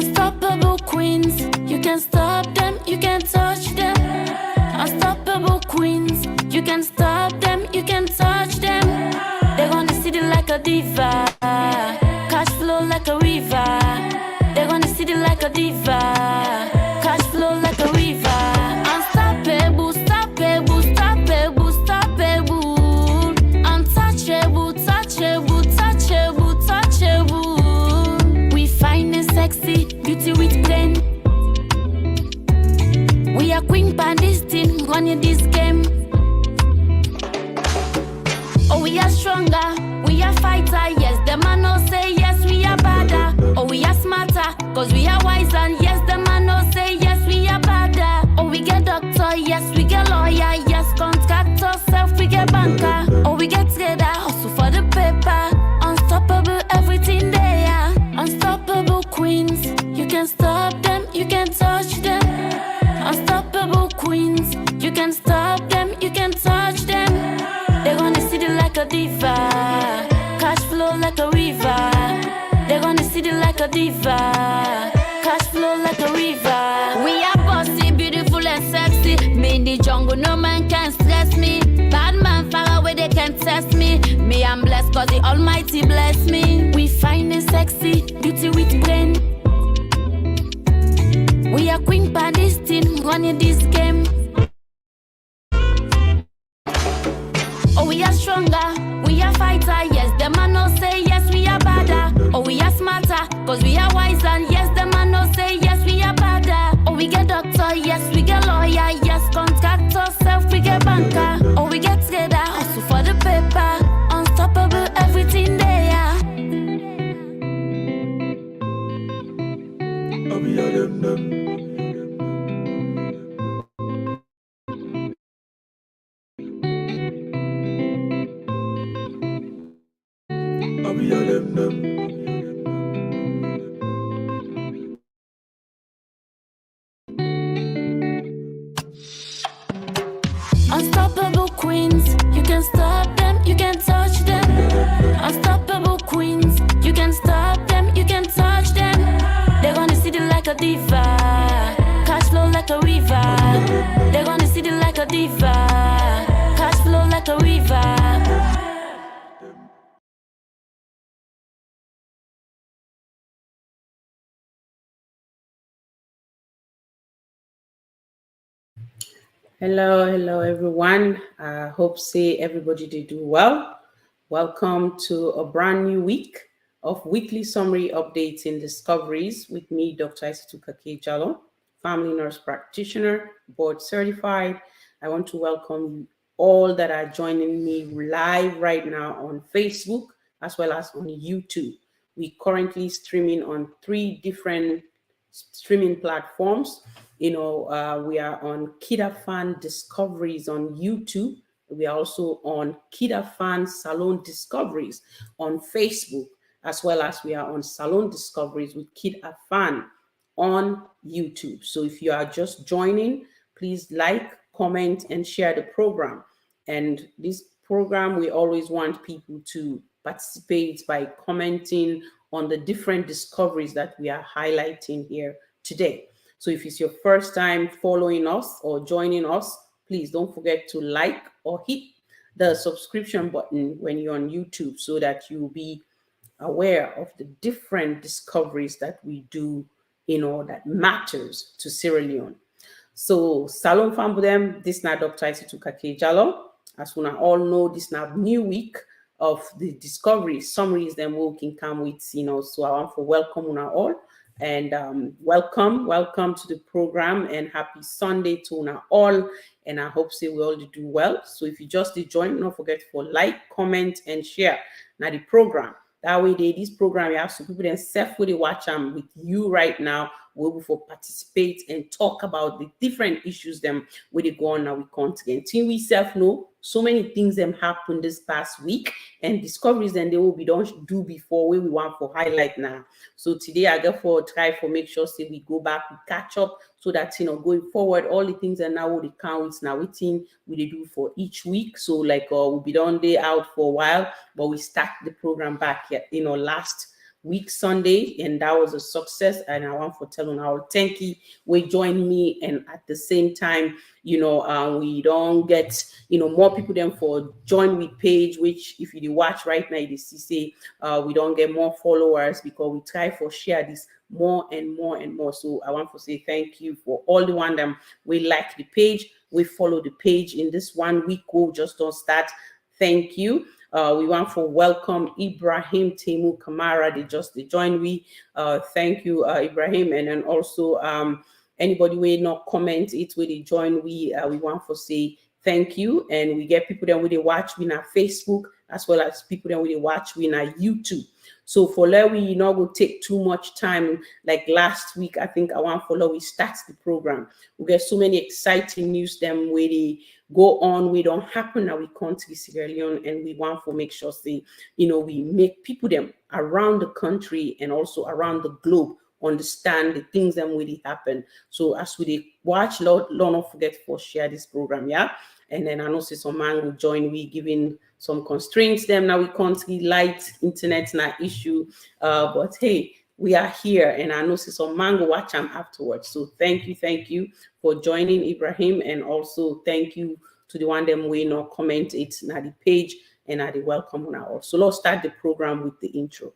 Unstoppable queens, you can stop them, you can touch them. Unstoppable queens, you can stop them, you can touch them. They're gonna see it like a diva, cash flow like a river. They're gonna see it like a diva, cash flow like a river. Unstoppable, stoppable, stoppable, stoppable. Untouchable, touchable, touchable, touchable. We find it sexy, beauty with brain. We are queen pan this thing, running this game. Oh, we are stronger, we are fighter, yes. The man no say yes, we are badder. Oh, we are smarter, cause we are wiser, yes. The man no say yes, we are badder. Oh, we get doctor, yes, we get lawyer, yes. Contractor, self, we get banker. Oh, we get trader, hustle for the paper. Unstoppable, everything there. Unstoppable queens, you can stop them, you can touch them. Unstoppable queens, you can stop them, you can touch them. They're gonna see it like a diva, cash flow like a river. They're gonna see it like a diva, cash flow like a river. We are bossy, beautiful and sexy. Me in the jungle, no man can stress me. Bad man far away, they can't test me. Me, I'm blessed cause the Almighty bless me. We find it sexy, beauty with brain. We are queen by this thing, running this game. Oh, we are stronger, we are fighter, yes. The man no say yes, we are badder. Oh, we are smarter, cause we are wiser, yes. The man no say yes, we are badder. Oh, we get doctor, yes, we get lawyer, yes. Contractor, self, we get banker. Oh, we get trader, hustle for the paper. Unstoppable, everything there. I'll be all them. I'll be all them. Unstoppable queens, you can stop them, you can touch them. Unstoppable queens, you can stop them, you can touch them. They're gonna see it like a diva, cash flow like a river. They're gonna see it like a diva, cash flow like a river. Hello everyone. I hope everybody did do well. Welcome to a brand new week of weekly summary updates in discoveries with me, Dr. Isatu family nurse practitioner, board certified. I want to welcome you all that are joining me live right now on Facebook as well as on YouTube. We currently streaming on 3 different streaming platforms. We are on AFANDiscoveries on YouTube. We are also on KID-AFAN Salone Discoveries on Facebook, as well as we are on Salone Discoveries with KID-AFAN on YouTube. So if you are just joining, please like, comment, and share the program. And this program, we always want people to participate by commenting on the different discoveries that we are highlighting here today. So if it's your first time following us or joining us, please don't forget to like or hit the subscription button when you're on YouTube so that you'll be aware of the different discoveries that we do, that matters to Sierra Leone. So, Salon Fambudem, this now Dr. Isatu Jalo. As we all know, this now new week of the discovery summaries then we can come with, so I want to welcome you all. And welcome to the program and happy Sunday to you all. And I hope we all do well. So if you just did join, don't forget to like, comment, and share now the program. That way, this program, you have some people then self-fully watch them with you right now. We'll participate and talk about the different issues them where they go on now. We content. Till we self know so many things them happened this past week and discoveries then they will be don't do before where we want for highlight now. So today I therefore try for make sure say we go back, we catch up so that going forward all the things that now the counts now within we do for each week. So like we'll be done day out for a while, but we start the program back last week Sunday, and that was a success. And I want to tell on our thank you. We join me, and at the same time, we don't get more people than for join with page, which if you watch right now, you see say we don't get more followers because we try for share this more and more and more. So I want to say thank you for all the one that we like the page, we follow the page in this 1 week. We'll just don't start. Thank you. We want to welcome Ibrahim Temu Kamara. They joined. We thank you, Ibrahim, and then also anybody will not comment it where they join. We want to say thank you, and we get people that will they watch we on Facebook as well as people that will they watch we on YouTube. So for that, we not will take too much time. Like last week, I think I want for we start the program. We get so many exciting news them where they go on. We don't happen now. We country Sierra Leone, and we want to make sure say we make people them around the country and also around the globe understand the things that really happen. So as we watch, Lord, not forget for share this program, yeah. And then I know say some man will join. We giving some constraints them now. We can't see light internet not issue, but hey, we are here, and I know see some man will watch them afterwards. So thank you for joining, Ibrahim, and also thank you to the one them way not comment it na the page and at the welcome now. So let's start the program with the intro.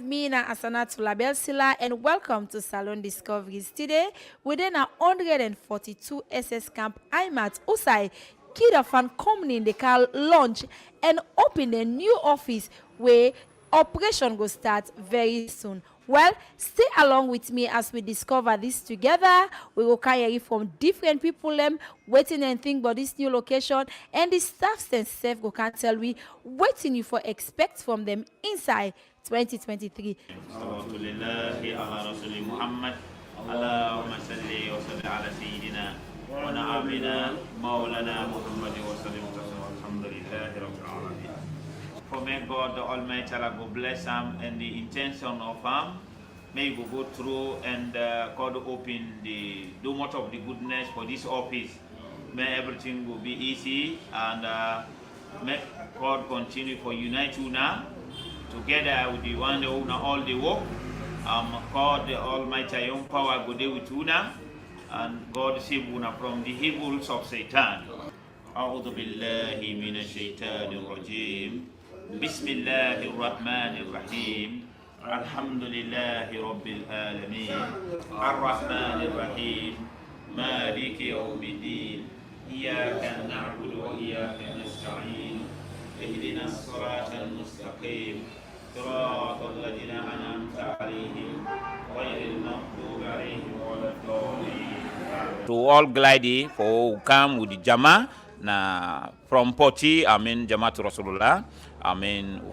Mina Asanatu Labelsila, and welcome to Salone Discoveries. Today, within our 142 SS camp, I'm at Usai KID-AFAN company. They can launch and open a new office where operation will start very soon. Well, stay along with me as we discover this together. We will carry from different people waiting and think about this new location, and the staff themselves go can tell we waiting you for expect from them inside 2023. For may God the Almighty Allah go bless him and the intention of him. May we go through and God open do much of the goodness for this office. May everything will be easy, and may God continue for unite you now together with the one who know all the work. God the Almighty young power go there with you now, and God save you from the evils of Satan. أعوذ بالله من الشيطان الرجيم. بسم الله الرحمن الرحيم. الحمد لله رب العالمين. الرحمن الرحيم. مالك يوم الدين. إياك نعبد وإياك نستعين. اهدنا الصراط المستقيم. صراط الذين أنعمت عليهم غير المغضوب عليهم ولا الضالين. To all glidey for come with the Jama na from Poti, Jama to Rasulullah.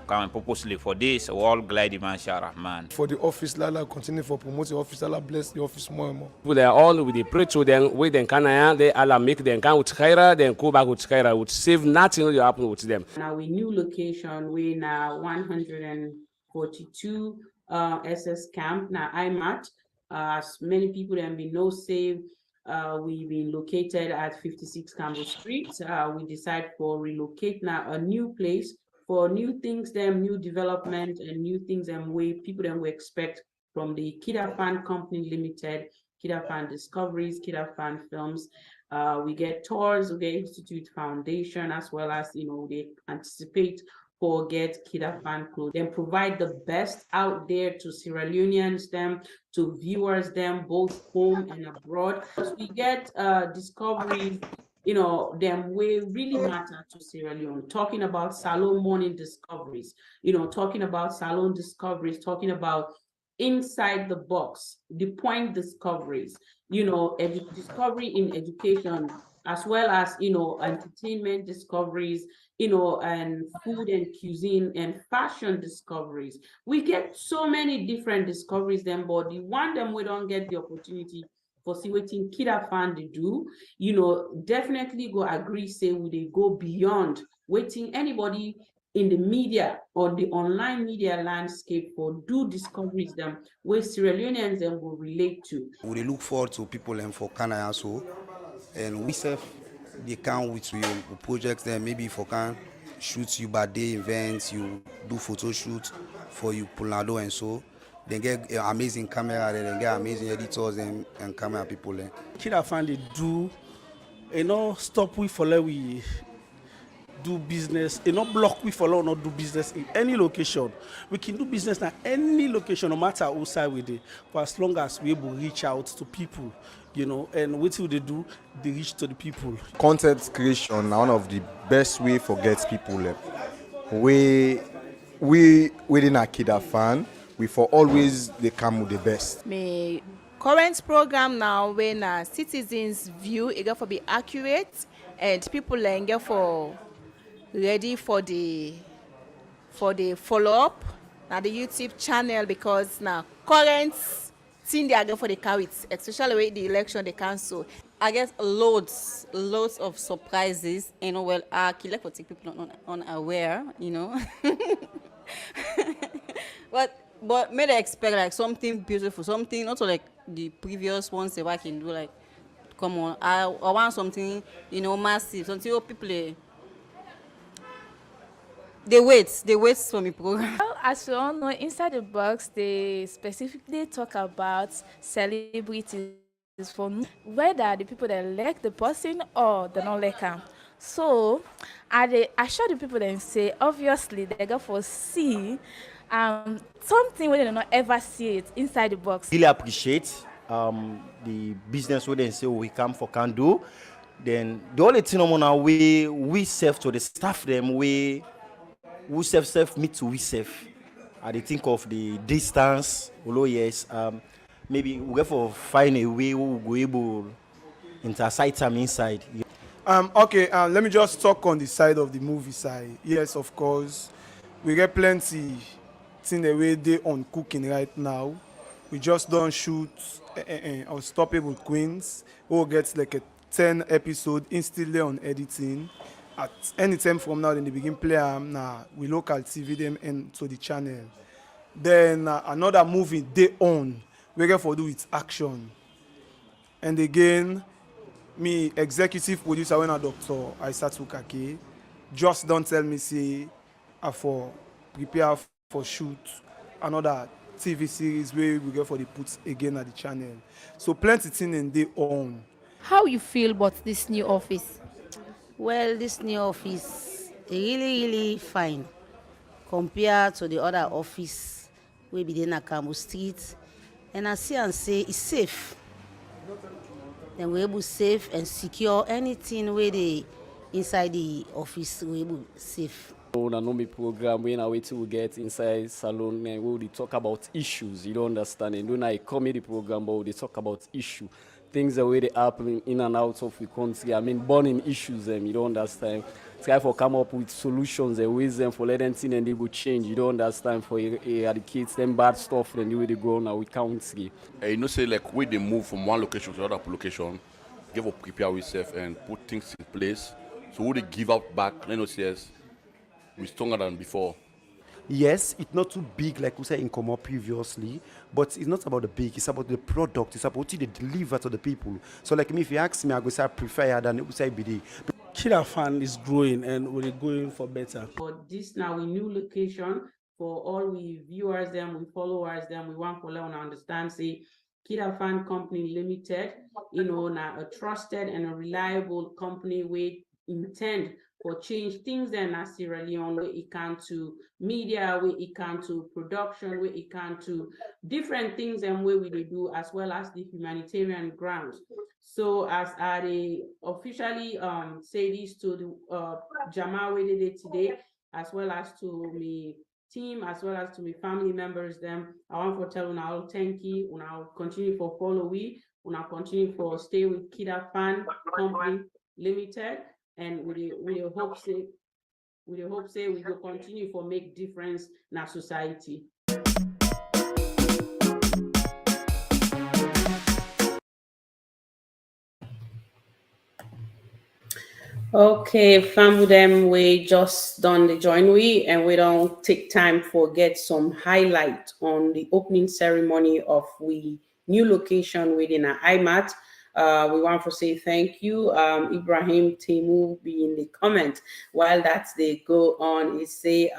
Come purposely for this, all glidey Masha Rahman. For the office, Lala continue for promoting the office. Allah bless the office more and more. They are all with the pray to them, with them can they Allah make them can with khaira, then go back with khaira, would save nothing will happen with them. Now we new location, we now 142 SS camp. Now I'm at as many people that have been no save. We've been located at 56 Campbell Street. We decide for relocate now a new place for new things, them new development and new things and way people that we expect from the KID-AFAN Company Limited, AFANDiscoveries, AFANfilms. We get tours, we get Institute Foundation, as well as they anticipate forget KID-AFAN clothes. Then provide the best out there to Sierra Leoneans, them, to viewers, them, both home and abroad. Because we get discoveries, you know, them way really matter to Sierra Leone. Talking about Salone Morning Discoveries, you know, talking about Salone Discoveries, talking about inside the box, the point discoveries, you know, discovery in education, as well as, you know, entertainment discoveries, you know, and food and cuisine and fashion discoveries. We get so many different discoveries then, but the one them we don't get the opportunity for see wetin KID-AFAN they do, you know, definitely go agree, say we they go beyond waiting anybody in the media or the online media landscape for do discoveries them where Sierra Leoneans them will relate to. We look forward to people and for Canada so, and we serve they can with your projects then maybe for can shoot you birthday events, you do photo shoot for you Pulado and so. Then get amazing camera, then get amazing editors and camera people. KID-AFAN they do, you know, stop we for let we do business, you know, block we follow not do business in any location. We can do business in any location, no matter who side we do, for as long as we able to reach out to people, you know, and what will they do? They reach to the people. Content creation na one of the best way for get people. We within a KID-AFAN, we for always they come with the best. My current program now when citizens view it get for be accurate and people get for ready for the follow-up na the YouTube channel, because now current thing they are going for the carry it, especially with the election they cancel. I get loads of surprises, you know. Well, I like for take people unaware, you know. but may they expect like something beautiful, something not like the previous ones they can do. Like, come on, I want something, you know, massive, something people they wait for me program. Well, as you all know, inside the box, they specifically talk about celebrities for whether the people that like the person or they don't like them. So, I assure the people that say, obviously, they go for see something where they don't ever see it inside the box. Really appreciate the business where they say we come for can do. Then the only thing on our way we serve to the staff them we self meet to we serve. I think of the distance, although yes, maybe we have to find a way we will go able intersite them inside. Okay, let me just talk on the side of the movie side. Yes, of course, we get plenty thing the way they on cooking right now. We just don't shoot Unstoppable Queens, who gets like a 10 episode instantly on editing. At any time from now, in the begin play we local TV them into the channel. Then another movie they own, we get for do with action. And again, me executive producer when Dr. Isatu just don't tell me say I for prepare for shoot another TV series where we get for the put again at the channel. So plenty thing in they own. How you feel about this new office? Well, this new office really fine compared to the other office we be in Akambu Street, and I see and say it's safe. Then we're able to save and secure anything where they inside the office we're able safe. On a normal program, when I wait to get inside Salone, we will talk about issues. You don't understand. And when I comedy program, but they talk about issue. Things the way they happen in and out of the country. I mean, burning issues, you don't understand. Try for come up with solutions and ways them for letting things and they will change. You don't understand for eradicate them bad stuff and the way they go now with country. You know, say like when they move from one location to another location, give up, prepare ourselves and put things in place. So when they give out back, you know, says we're stronger than before. Yes, it's not too big like we said in Como previously, but it's not about the big, it's about the product, it's about what they deliver to the people. So like me, if you ask me, I go say I prefer than it would say BD. KID-AFAN is growing and we're going for better. For this now a new location for all we viewers them, we followers them, we want to understand say KID-AFAN Company Limited, you know, now a trusted and a reliable company we intend for change things then as Sierra Leone, where it can to media, where it can to production, where it can to different things and where we do, as well as the humanitarian grounds. So as I officially say this to the Jama where they did today, as well as to me team, as well as to my family members, them I want to tell you now thank you, and I'll continue for follow we, and I'll continue for stay with KID-AFAN Company Limited, and we hope say we will continue for make difference in our society. Okay, fam, them we just done the join we, and we don't take time for get some highlight on the opening ceremony of we new location within our IMAT. We want to say thank you. Ibrahim Temu be in the comment while that's they go on. He say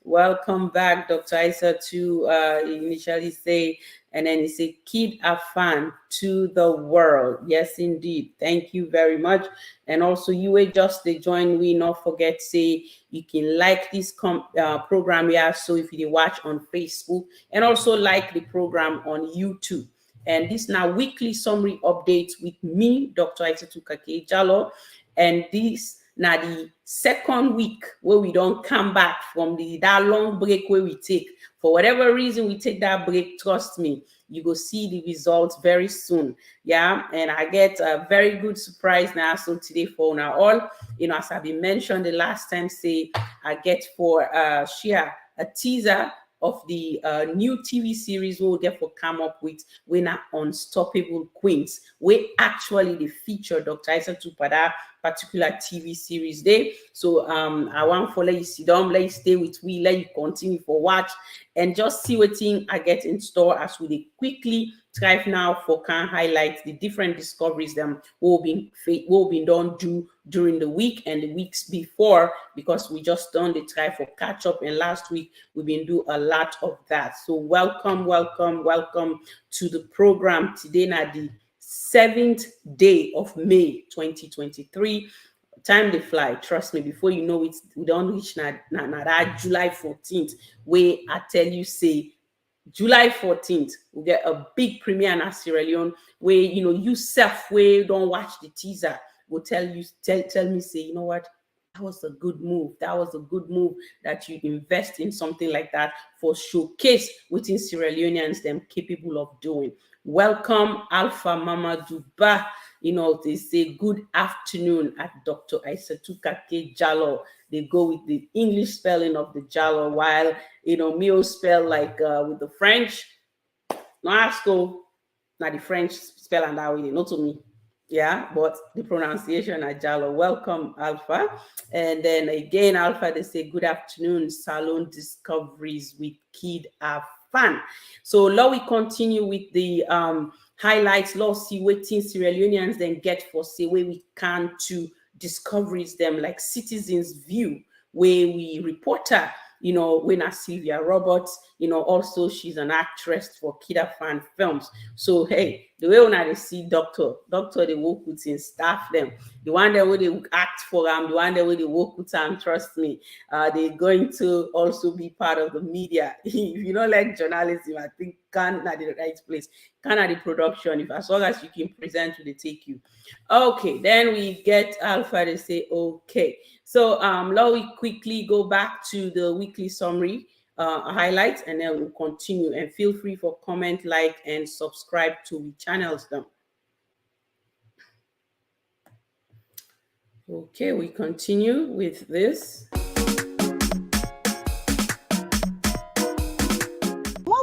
welcome back, Dr. Isatu. Initially say, and then he say KID-AFAN to the world. Yes, indeed. Thank you very much. And also you will just join we, not forget say you can like this program here. So if you watch on Facebook, and also like the program on YouTube. And this now weekly summary updates with me, Dr. Isatu Jalo. And this now the second week where we don't come back from that long break where we take. For whatever reason we take that break, trust me, you go see the results very soon. Yeah, and I get a very good surprise now. So today for now all, as I've been mentioned the last time, say I get for share a teaser of the new TV series we'll therefore come up with winner Unstoppable Queens. We actually the feature Dr. Isatu for that particular TV series there. So I want for let you sit down, let you stay with we, let you continue for watch and just see what thing I get in store as we quickly thrive now for can highlight the different discoveries them will be done during the week and the weeks before, because we just done the try for catch up, and last week we've been do a lot of that. So welcome to the program today. Now the 7th day of May 2023. Time they fly, trust me. Before you know it, we don't reach that July 14th where I tell you say July 14th, we get a big premiere in Sierra Leone where you self way don't watch the teaser will tell me say, you know what, that was a good move. That was a good move that you invest in something like that for showcase within Sierra Leoneans them capable of doing. Welcome, Alpha Mama Duba. They say good afternoon at Dr. Isatu Jalo. They go with the English spelling of the Jalo, while Mio spell like with the French. No ask go, not the French spell and that way, not to me. Yeah, but the pronunciation at Jalo. Welcome, Alpha. And then again, Alpha, they say good afternoon, Salone Discoveries with KID-AFAN. So now we continue with the highlights. Let's see what Sierra Leoneans then get for say where we can to discoveries them like Citizens View, where we reporter, winner Sylvia Roberts, also she's an actress for KID-AFAN films. So hey, the way when I see doctor they work with in staff them, the one that where they act for them, the one that where they work with them, trust me, they're going to also be part of the media. If you don't like journalism, I think can at the right place, can at the production, if as long as you can present they take you. Okay, then we get Alpha to say okay. So now we quickly go back to the weekly summary highlights, and then we'll continue. And feel free for comment, like, and subscribe to the channels them. Okay, we continue with this.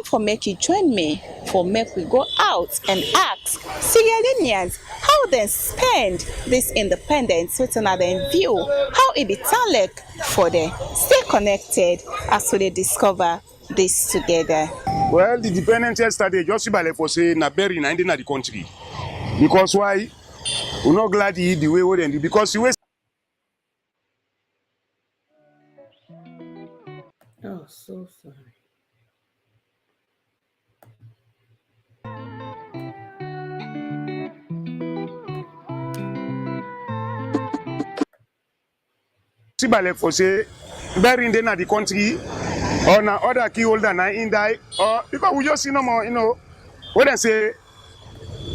For make you join me for make we go out and ask Sierra Leoneans how they spend this independence with another view, how it be talent for them. Stay connected as we discover this together. Well, the independence yesterday just for say na very in the country. Because why? We're not glad he the way we do because you. Oh, so sorry. Sibale for say, burying them at the country, or na other key holder na in die, or because we just see no more, what I say,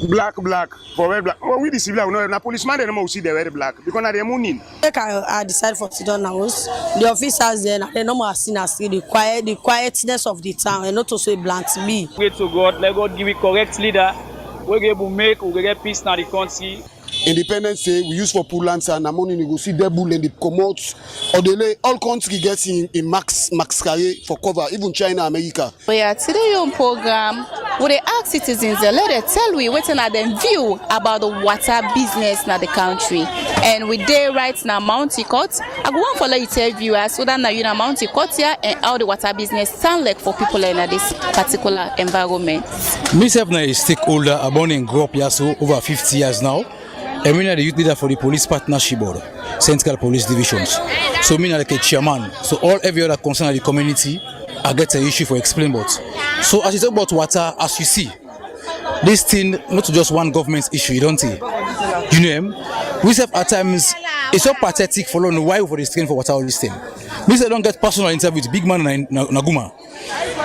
black for very black. Well, we the civil, no, na policeman they no more see the very black because na the morning. I decided for sit down now. The officers there, they no more seen as the quietness of the town, and not to say blunt me. Pray to God, let God give it correct leader. We get peace in the country. Independence Day we use for pool lands and money you go see the bull and the commode or the all country gets in max carrier for cover, even China, America. We are today on program where they ask citizens let them tell we waiting at them view about the water business in the country. And we there right now Mount Court. I go on for let you tell viewers so that now you know Mount Court here and how the water business sound like for people in this particular environment. Myself now a stakeholder, I born and grew up here so over 50 years now. I'm the youth leader for the police partnership board, Central Police Divisions. So I'm like a chairman. So every other concern of the community, I get an issue for explain about. So as you talk about water, as you see, this thing not just one government issue, you don't see. You know, we have at times it's so pathetic for long why for this thing for water all this thing. We say don't get personal interview with big man in Naguma.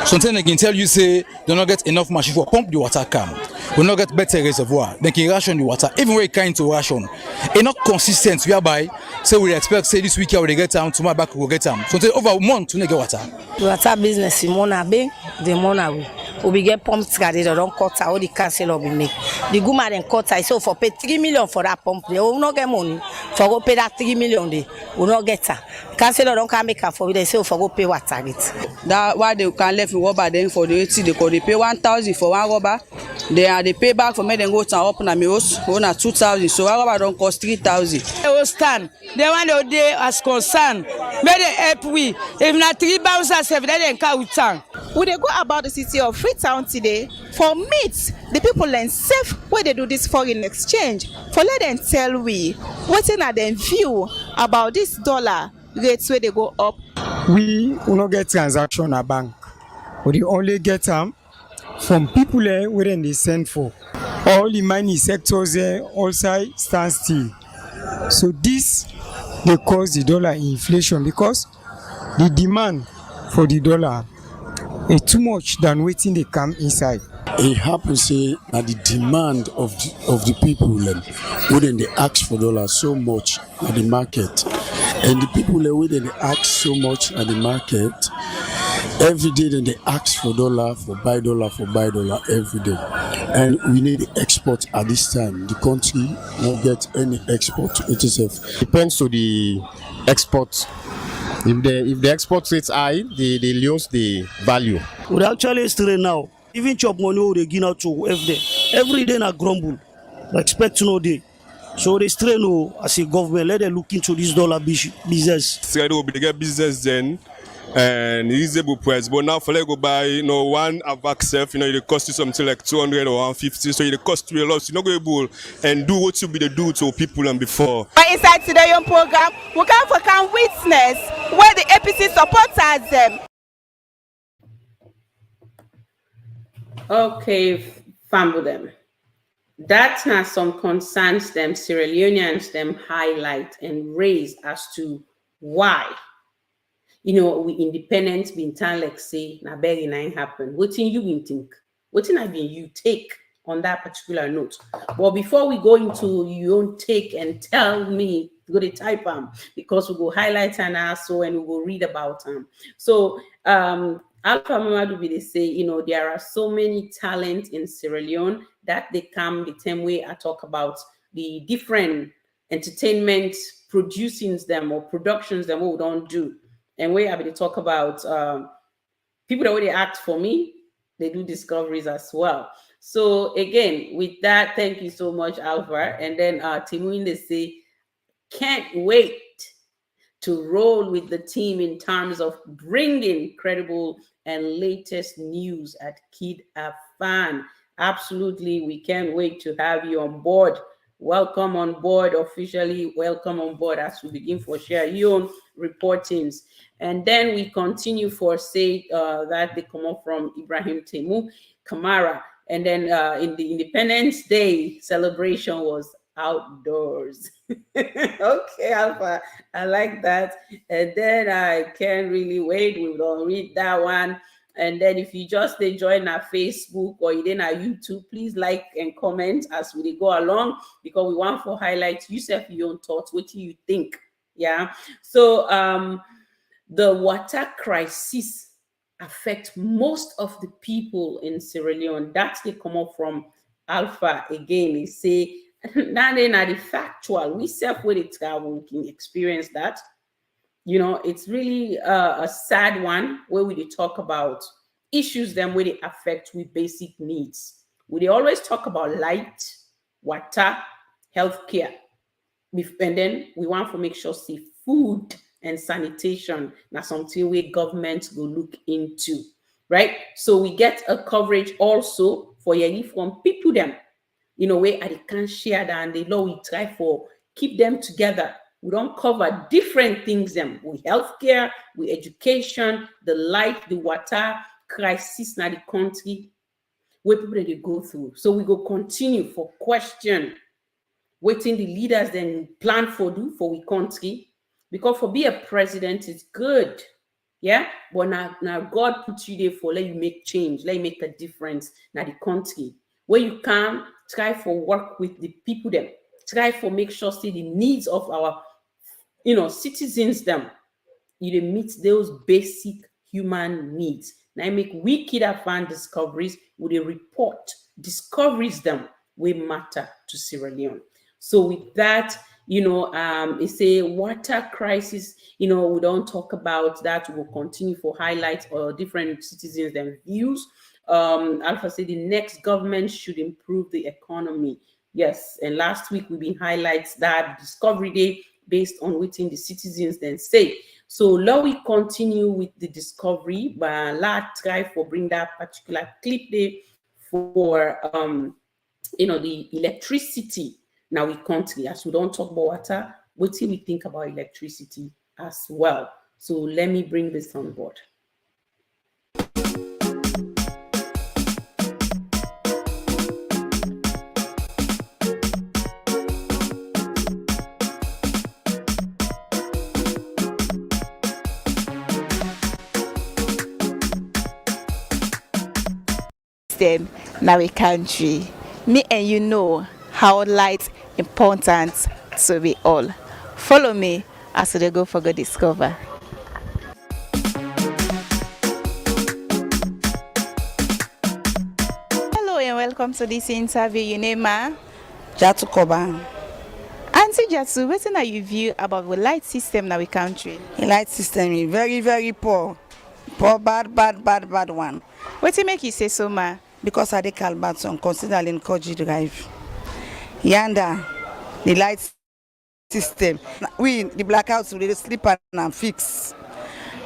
Sometimes they can tell you say they don't get enough machine for pump the water come. We not get better reservoir. They can ration the water. Even when it kind to ration, it's not consistent. Whereby say we expect say this week we will get time, tomorrow back we will get time. So over a month to get water. Water business in Monabe, the Monawe. We get pumps carried or don't cut all the council of make. The Guma then cut I so for pay 3 million for that pump. They will not get money. For go pay that 3 million they will not get her. Council don't come make her for they say for go pay what target. That why they can left with rubber then for the 80 they pay 1,000 for one rubber. They pay back for me then go to open a meals on 2,000. So one rubber don't cost 3,000. They will stand. They want to day as concern. May they help we. If not 3 bouncers they then come with town. We they go about the city of Freetown today for meet the people and safe where they do this foreign exchange. For let them tell we what's at them view about this dollar rates where they go up. We will not get transaction at bank. We only get them from people where they send for. All the mining sectors also stand still. So this they cause the dollar inflation because the demand for the dollar is too much than waiting they come inside. It happens say that the demand of the people when they ask for dollars so much at the market, and the people when they ask so much at the market, every day then they ask for dollar every day, and we need the export at this time. The country won't get any export itself. Depends to the export. If the export rates high, they lose the value. We actually straight now. Even chop money they give out to every day na grumble. Expect no day. So they straight no as a government let them look into this dollar business. Straight will be get business then and reasonable price. But now for let go buy one AVAC self, it cost you something like 200 or 150. So it cost you a lot. You're not going to be able and do what you be the do to people and before. Inside today on program, we can witness where the APC supporters them. Okay, family them. That has some concerns them Sierra Leoneans them highlight and raise as to why we independence been time like say na very nine happen. What in you been think? What in I been you take on that particular note? Well, before we go into your own take and tell me, go to type because we go highlight and also and we will read about them. So Alpha Mamadou they say, there are so many talents in Sierra Leone that they come the same way I talk about the different entertainment producings them or productions them what we don't do. And we have to talk about people that already act for me, they do discoveries as well. So again, with that, thank you so much, Alpha. And then Timuin they say, can't wait to roll with the team in terms of bringing credible and latest news at KID-AFAN. Absolutely, we can't wait to have you on board. Welcome on board officially. Welcome on board as we begin for share your own reportings. And then we continue for say that they come up from Ibrahim Temu Kamara. And then in the Independence Day celebration was outdoors. Okay, Alpha, I like that. And then I can't really wait. We will read that one. And then if you just join our Facebook or in our YouTube, please like and comment as we go along, because we want to highlight yourself, your own thoughts, what you think. Yeah. So the water crisis affect most of the people in Sierra Leone. That's they come up from Alpha again. They say now they not the factual. We self with it we can experience that. You know, it's really a sad one where we talk about issues them where they affect with basic needs. We always talk about light, water, healthcare, and then we want to make sure see food and sanitation. That's something where government will look into, right? So we get a coverage also for yearly from people them, you know, where they can share that, and the law we try for keep them together. We don't cover different things them with healthcare, with education, the light, the water crisis in the country where people they go through. So we go continue for question waiting the leaders then plan for do for we country, because for be a president is good, yeah, but now God put you there for let you make change, let you make a difference in the country where you can try for work with the people them, try for make sure see the needs of our citizens them, you meet those basic human needs. Now I make we KID-AFANdiscoveries with a report discoveries them we matter to Sierra Leone. So with that, it's a water crisis. We don't talk about that. We'll continue for highlights or different citizens and views. Alpha said the next government should improve the economy. Yes, and last week we've been highlights that Discovery Day based on what the citizens then say. So now we continue with the discovery, but let's try for bring that particular clip there for the electricity. Now we country, as we don't talk about water, what do we think about electricity as well? So let me bring this on board. Them now a country. Me and you know how light important to we all. Follow me as they go for go discover. Hello and welcome to this interview. Your name ma? Jatu Koba. Auntie Jatu, what are your view about the light system in our country? The light system is very, very poor. Poor, bad one. What do you make you say so, ma? Because I dey Calbaton, considering Koji Drive. Yanda, the light system. We, the blackouts, we sleep and fix.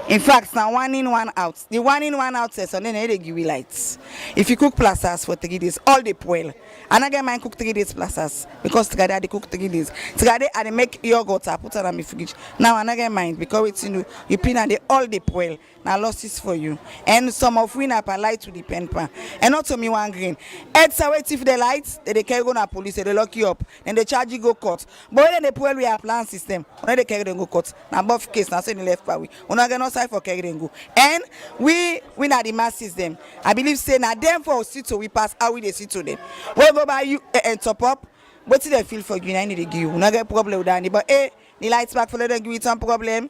In fact, now 1 in 1 out. The 1 in 1 out says, and then they give you lights. If you cook plasters for 3 days, all the poil. And I get mine cook 3 days plasters because together they cook 3 days. Together I make yogurt, I put it on my fridge. Now I get mine because it's you pin and all the poil. Now losses for you. And some of we up a light to the pen pan. And not to me one green. It's a wait if the lights, they carry go to police, they lock you up, and they charge you go court. But when they poil we have plan system, when they carry them go court. Now both case now say the left power. We not gonna side for carry them go. And we not the mass system. I believe say now them for sit to we pass how we they sit to them. We go by you and top up. What did they feel for you? I need to give you. We not get problem with that. But the lights back for them give you some problem.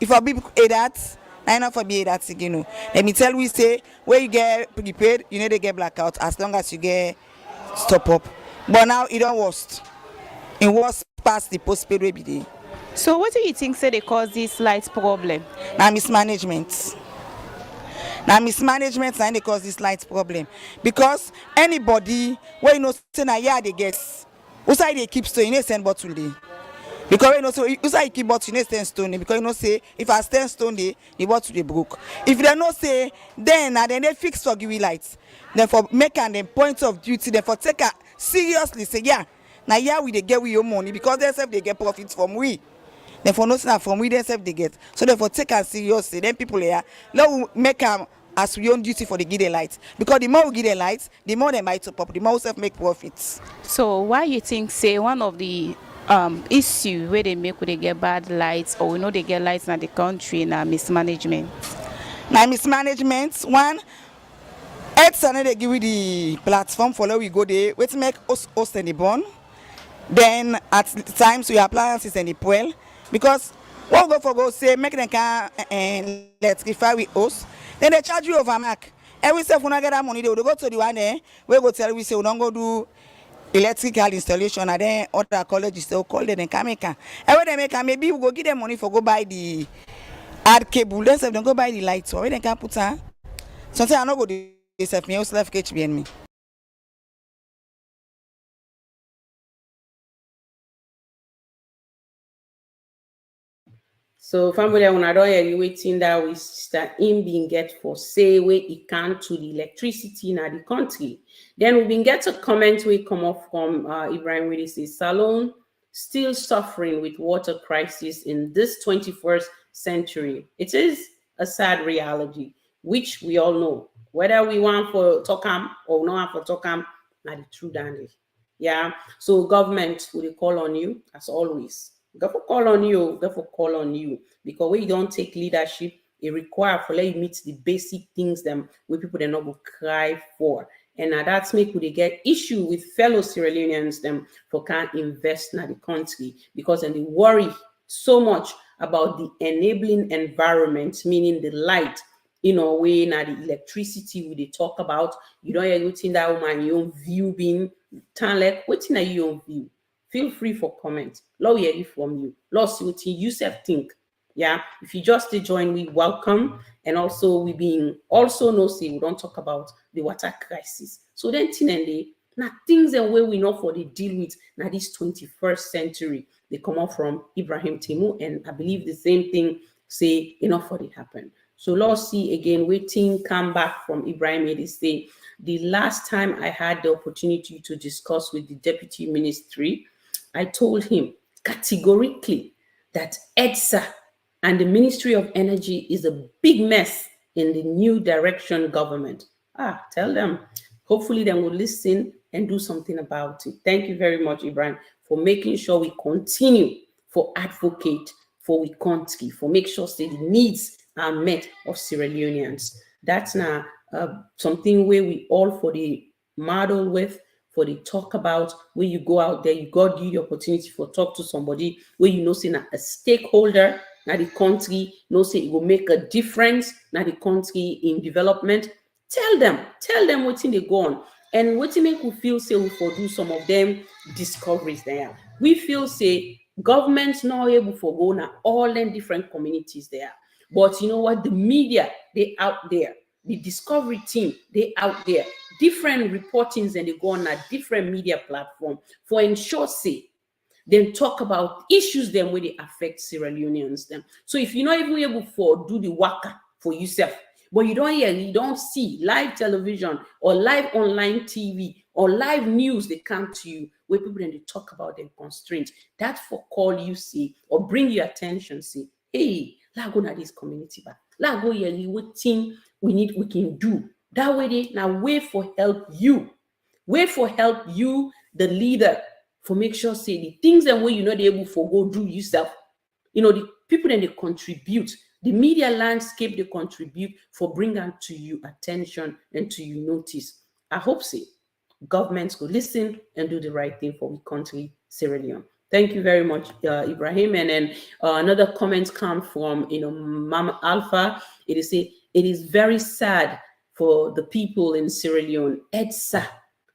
If a people that. I know for be that again. Let me tell we say where you get prepaid, you know they get blackout as long as you get stop up. But now it don't worst. It worst past the postpaid way be there. So what do you think say they cause this light problem? Now mismanagement. And they cause this light problem. Because anybody where you know say na yeah they get who side they keep stone, you know send bottle dey. Because you know, so you say keep bottle, you know, stand stone. Because you know, say if I stand stone, the bottle they broke. If they no say, then they fix for give you lights. Then for make and then point of duty, then for take a seriously say yeah. Now yeah we they get with your money because they say they get profits from we. Then for nothing from we themselves they get. So therefore take a seriously. Then people here, now make as we own duty for the give the light. Because the more we give the light, the more they might top up, the more we self make profits. So why you think say one of the issue where they make when they get bad lights or we know they get lights in the country na mismanagement? Now mismanagement, one, EDSA they give you the platform for where we go there, wait to make us host and the bond. Then at times we appliances and the pool. Because what go for go say make them can electrify with us, then they charge you over mark. Every self when I get that money, they will go to the one there, we go tell we say we don't go do electrical installation and then other colleges they'll call them and can make and when they make maybe we go give them money for go buy the hard cable, then self don't go buy the lights or they can put her. Sometimes I not go the self me left catch me. So family, when I don't hear you waiting that we start in being get for say where it can to the electricity in the country. Then we been get a comment we come off from Ibrahim where he says Salone still suffering with water crisis in this 21st century. It is a sad reality, which we all know. Whether we want for Tokam or not for Tokam, not the true dandy. Yeah. So government will call on you as always. Go for call on you, because when you don't take leadership, it requires for let you meet the basic things them where people they not go cry for. And that's make they get issue with fellow Sierra Leoneans them for can't invest in the country because then they worry so much about the enabling environment, meaning the light, way now the electricity we they talk about. You don't hear anything that woman your own view being like what's in your own view. Feel free for comment. Lord, hear it from you. Lord, see what you think. Yeah. If you just join, we welcome. And also we being also no say we don't talk about the water crisis. So then now things and where we know for the deal with now this 21st century. They come out from Ibrahim Timu, and I believe the same thing say enough for it happen. So Lord see again, waiting come back from Ibrahim. They say the last time I had the opportunity to discuss with the deputy ministry, I told him categorically that EDSA and the Ministry of Energy is a big mess in the new direction government. Tell them. Hopefully they will listen and do something about it. Thank you very much, Ibrahim, for making sure we continue for advocate for we country, for make sure that the needs are met of Sierra Leoneans. That's now something where we all for the model with, for the talk about where you go out there, you got you the opportunity for talk to somebody where you know say na a stakeholder, now the country, say it will make a difference, now the country in development. Tell them what thing they go on. And what make we feel say we for do some of them discoveries there. We feel say governments not able for go now all them different communities there. But you know what? The media, they out there. The discovery team, they out there. Different reportings and they go on a different media platform for ensure say then talk about issues them where they affect Sierra Leoneans them. So if you're not even able for do the waka for yourself, but you don't hear, you don't see live television or live online TV or live news, they come to you where people then they talk about their constraints. That's for call you see or bring your attention, say, hey, let's go to this community back. Let's go here, what thing we can do. That way they now wait for help you. Wait for help you, the leader, for make sure say the things that way you're not able for go do yourself. The people that they contribute, the media landscape they contribute for bringing to you attention and to you notice. I hope say governments could listen and do the right thing for the country, Sierra Leone. Thank you very much, Ibrahim. And then another comment come from Mama Alpha. It is say it is very sad for the people in Sierra Leone. EDSA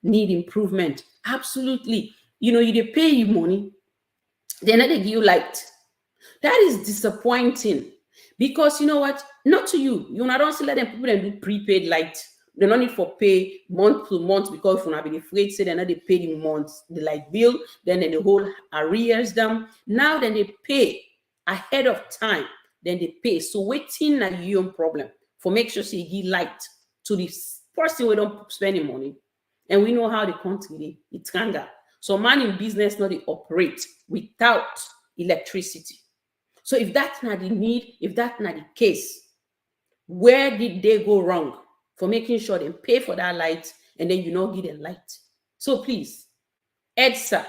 need improvement. Absolutely. You pay you money, they're not they give you light. That is disappointing because you know what? Not to you. You don't see let them people that do prepaid light. They don't need for pay month to month because if you not be afraid say they're not they pay the month the light bill, then the whole arrears them. Now then they pay ahead of time. Then they pay. So waiting na your own problem for make sure you give light to the person who don't spend any money. And we know how the country it's kanga. So man in business not they operate without electricity. So if that's not the need, if that's not the case, Where did they go wrong for making sure they pay for that light and then you not give them light? So please, EDSA,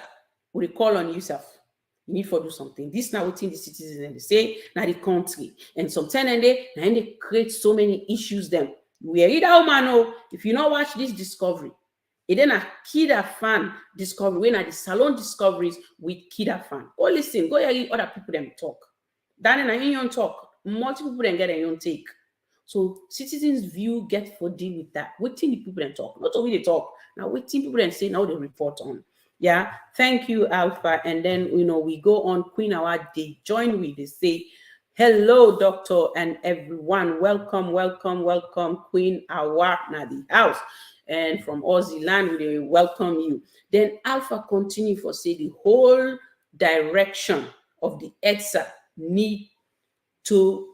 we call on yourself. You need to do something. This now within the citizens and they say now the country. And sometimes they create so many issues them. We read out man, if you not watch this discovery, it then a KID-AFAN discovery, when at the Salone Discoveries with KID-AFAN. Go listen, go hear other people them talk. Then in your talk, multiple people then get a own take. So citizens' view get for deal with that. Waiting the people then talk. Not only they talk, now waiting people then say now they report on. Yeah, thank you, Alpha. And then we go on Queen Award. They join with they say, hello, doctor and everyone. Welcome, welcome, welcome, Queen Award na the house. And from Aussie land, we welcome you. Then Alpha continue for say the whole direction of the EDSA need to,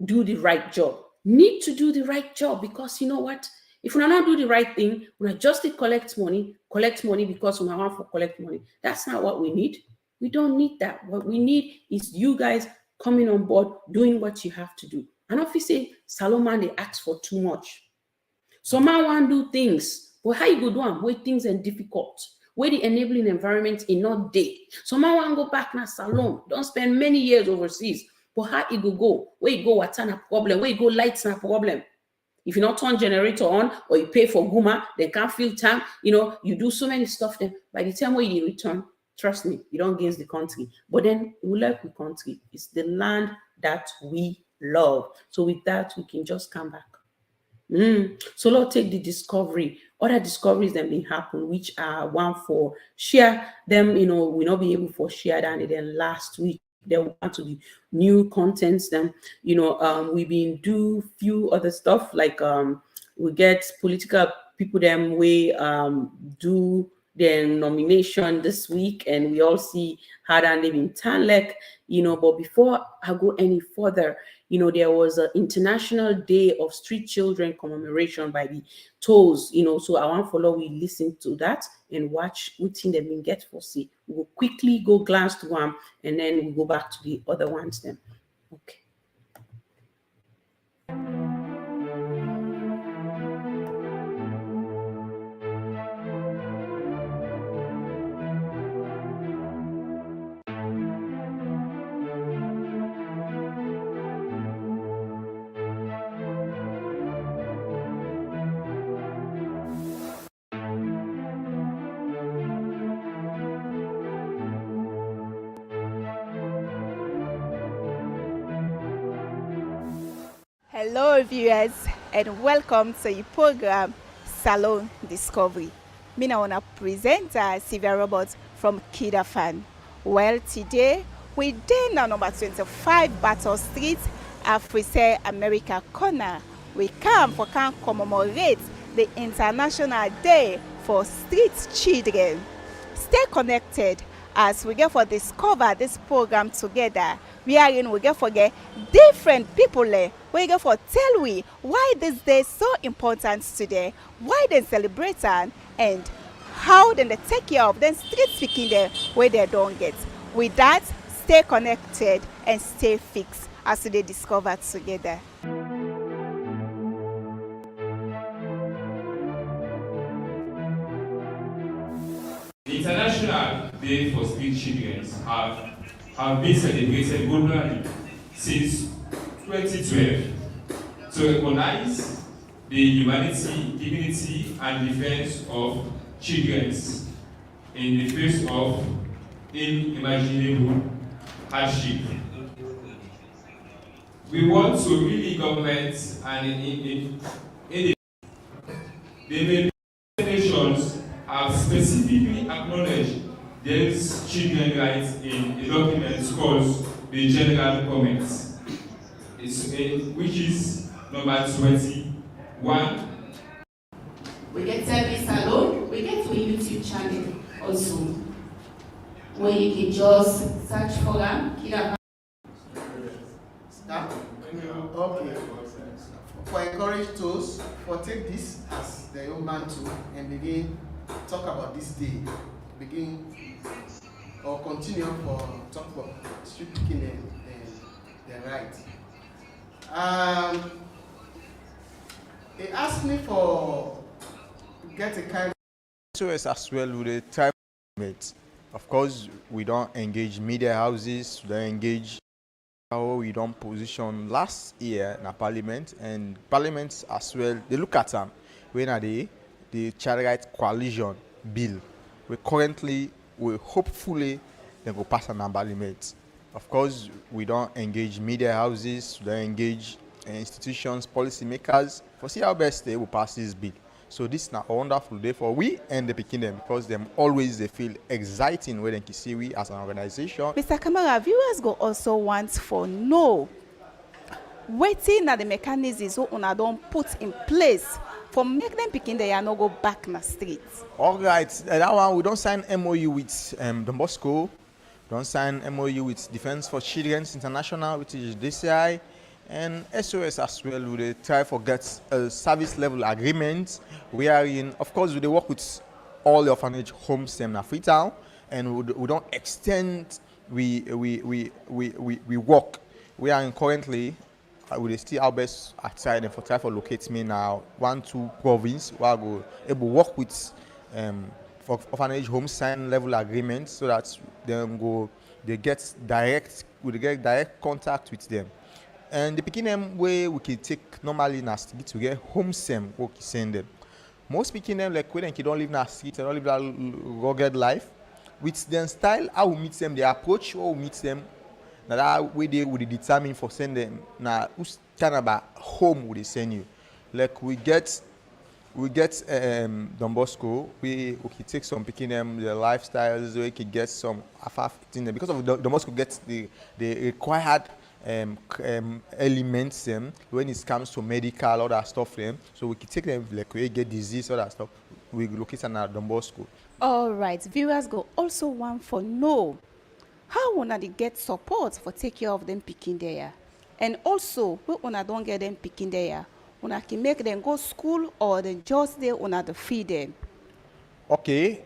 do the right job. Need to do the right job because you know what? If we not do the right thing, we just collect money because we want to collect money. That's not what we need. We don't need that. What we need is you guys coming on board, doing what you have to do. And if you say, Salome, they ask for too much. Some man want to do things, but how you go do them? Where things are difficult, where the enabling environment is not there. Some man want to go back na Salone, don't spend many years overseas, but how you go? Where you go, what's a problem? Where you go, lights na problem. If you not turn generator on or you pay for Guma, they can't fill tank, you do so many stuff then. By the time when you return, trust me, you don't gain the country. But then we like the country. It's the land that we love. So with that, we can just come back. So let's take the discovery. Other discoveries that may happen, which are one for share them, we not be able for share that and then last week. There want to be new contents. Then we've been do few other stuff like we get political people them we do their nomination this week, and we all see how that they been Tanlek. But before I go any further, there was an International Day of Street Children commemoration by the Toes. So I want to follow. We listen to that and watch what thing they been get for see. We will quickly go glance to one, and then we go back to the other ones. Then, okay. Hello viewers and welcome to your program Salone Discovery. Me now wanna present Sylvia Roberts from KID-AFAN. Well, today we did on number 25 Battle Street, Africa America corner. We come for commemorate the International Day for Street Children. Stay connected as we get for discover this program together. We get for get different people we get for tell we why this day is so important today, why they celebrate and how then they take care of them street speaking there where they don't get. With that, stay connected and stay fixed as they discover together. The International Day for Street Children have been celebrated globally since 2012 to recognize the humanity, dignity, and defense of children in the face of unimaginable hardship. We want to really government and the nations have specifically acknowledged these children's rights in a document called the General Comments, which is number 21. We get Tell Mi Salone, we get a YouTube channel also, where you can just search for them, KID-AFAN. Okay. For encourage those, for take this as the young man too and begin talk about this day. Begin or continue for talk about street picking and right. He asked me for get a kind SOS as well with the type mates. Of course, we don't engage media houses, we don't engage how we don't position last year in a parliament, and parliaments as well, they look at them when are the child rights coalition bill. We hopefully they go pass an parliament. Of course, we don't engage media houses, we don't engage institutions, policymakers. For see how best they will pass this bill. So this is a wonderful day for we and the Pekin because them always they feel exciting when they see we as an organization. Mr. Kamara, viewers go also want for know waiting at the mechanisms so una don't put in place for make them Pekin they no go back in the streets. All right, that one we don't sign MOU with Don Bosco, don't sign MOU with Defense for Children International, which is DCI. And SOS as well, we try to get a service level agreement. We are in, of course, we work with all the orphanage homes in Freetown, and we don't extend. We work. We are in currently. We still our best outside and for try to locate me now 1-2 province where I go able work with for orphanage home sign level agreements so that they get direct contact with them. And the Pekin way we can take normally in the street to get home sem we can send them. Most Pekin like when they don't live in the street, they don't live that rugged life. With their style, how we meet them, the approach, how we meet them, that way they would determine for send them. Now, who's kind of home would they send you? Like we get Don Bosco, we can take some Pekin their lifestyles, we can get some AFAF in there because of Don Bosco gets the required elements when it comes to medical all that stuff so we can take them like we get disease all that stuff we locate at Don Bosco. All right, viewers go also want for know how una they get support for take care of them picking there, and also when una don't get them picking there, una can make them go school or then just there una to feed them. Okay,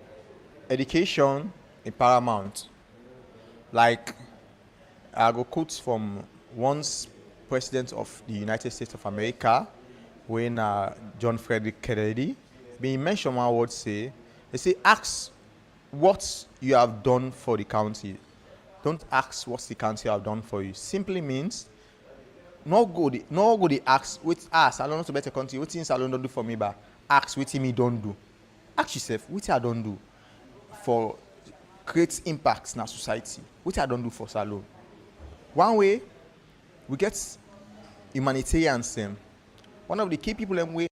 education is paramount. Like I go quotes from once president of the United States of America, when John Frederick Kennedy, he mentioned one word say, they say ask what you have done for the country. Don't ask what the country have done for you. Simply means no go the ask with us. I don't know to better country. What things I don't do for me, but ask what me don't do. Ask yourself what I don't do for create impacts in our society. What I don't do for Salone. One way, we get humanitarians. One of the key people we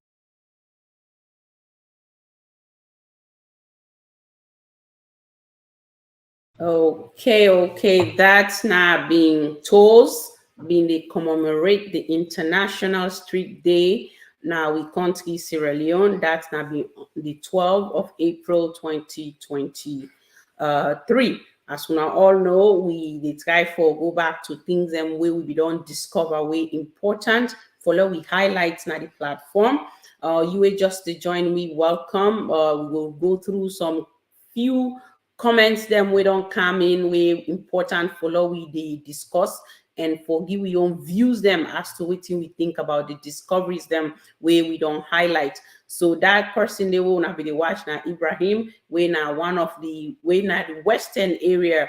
Okay, that's now being toast, being they commemorate the International Street Day. Now we country Sierra Leone, that's now being the 12th of April 2023. As we now all know, they try for go back to things and where we don't discover way important. Follow we highlights now the platform. You will just to join me. Welcome. We will go through some few comments them we don't come in way important follow we they discuss and for give your own views them as to what we think about the discoveries them where we don't highlight. So that person they will not be the watch now Ibrahim we now one of the we now the Western area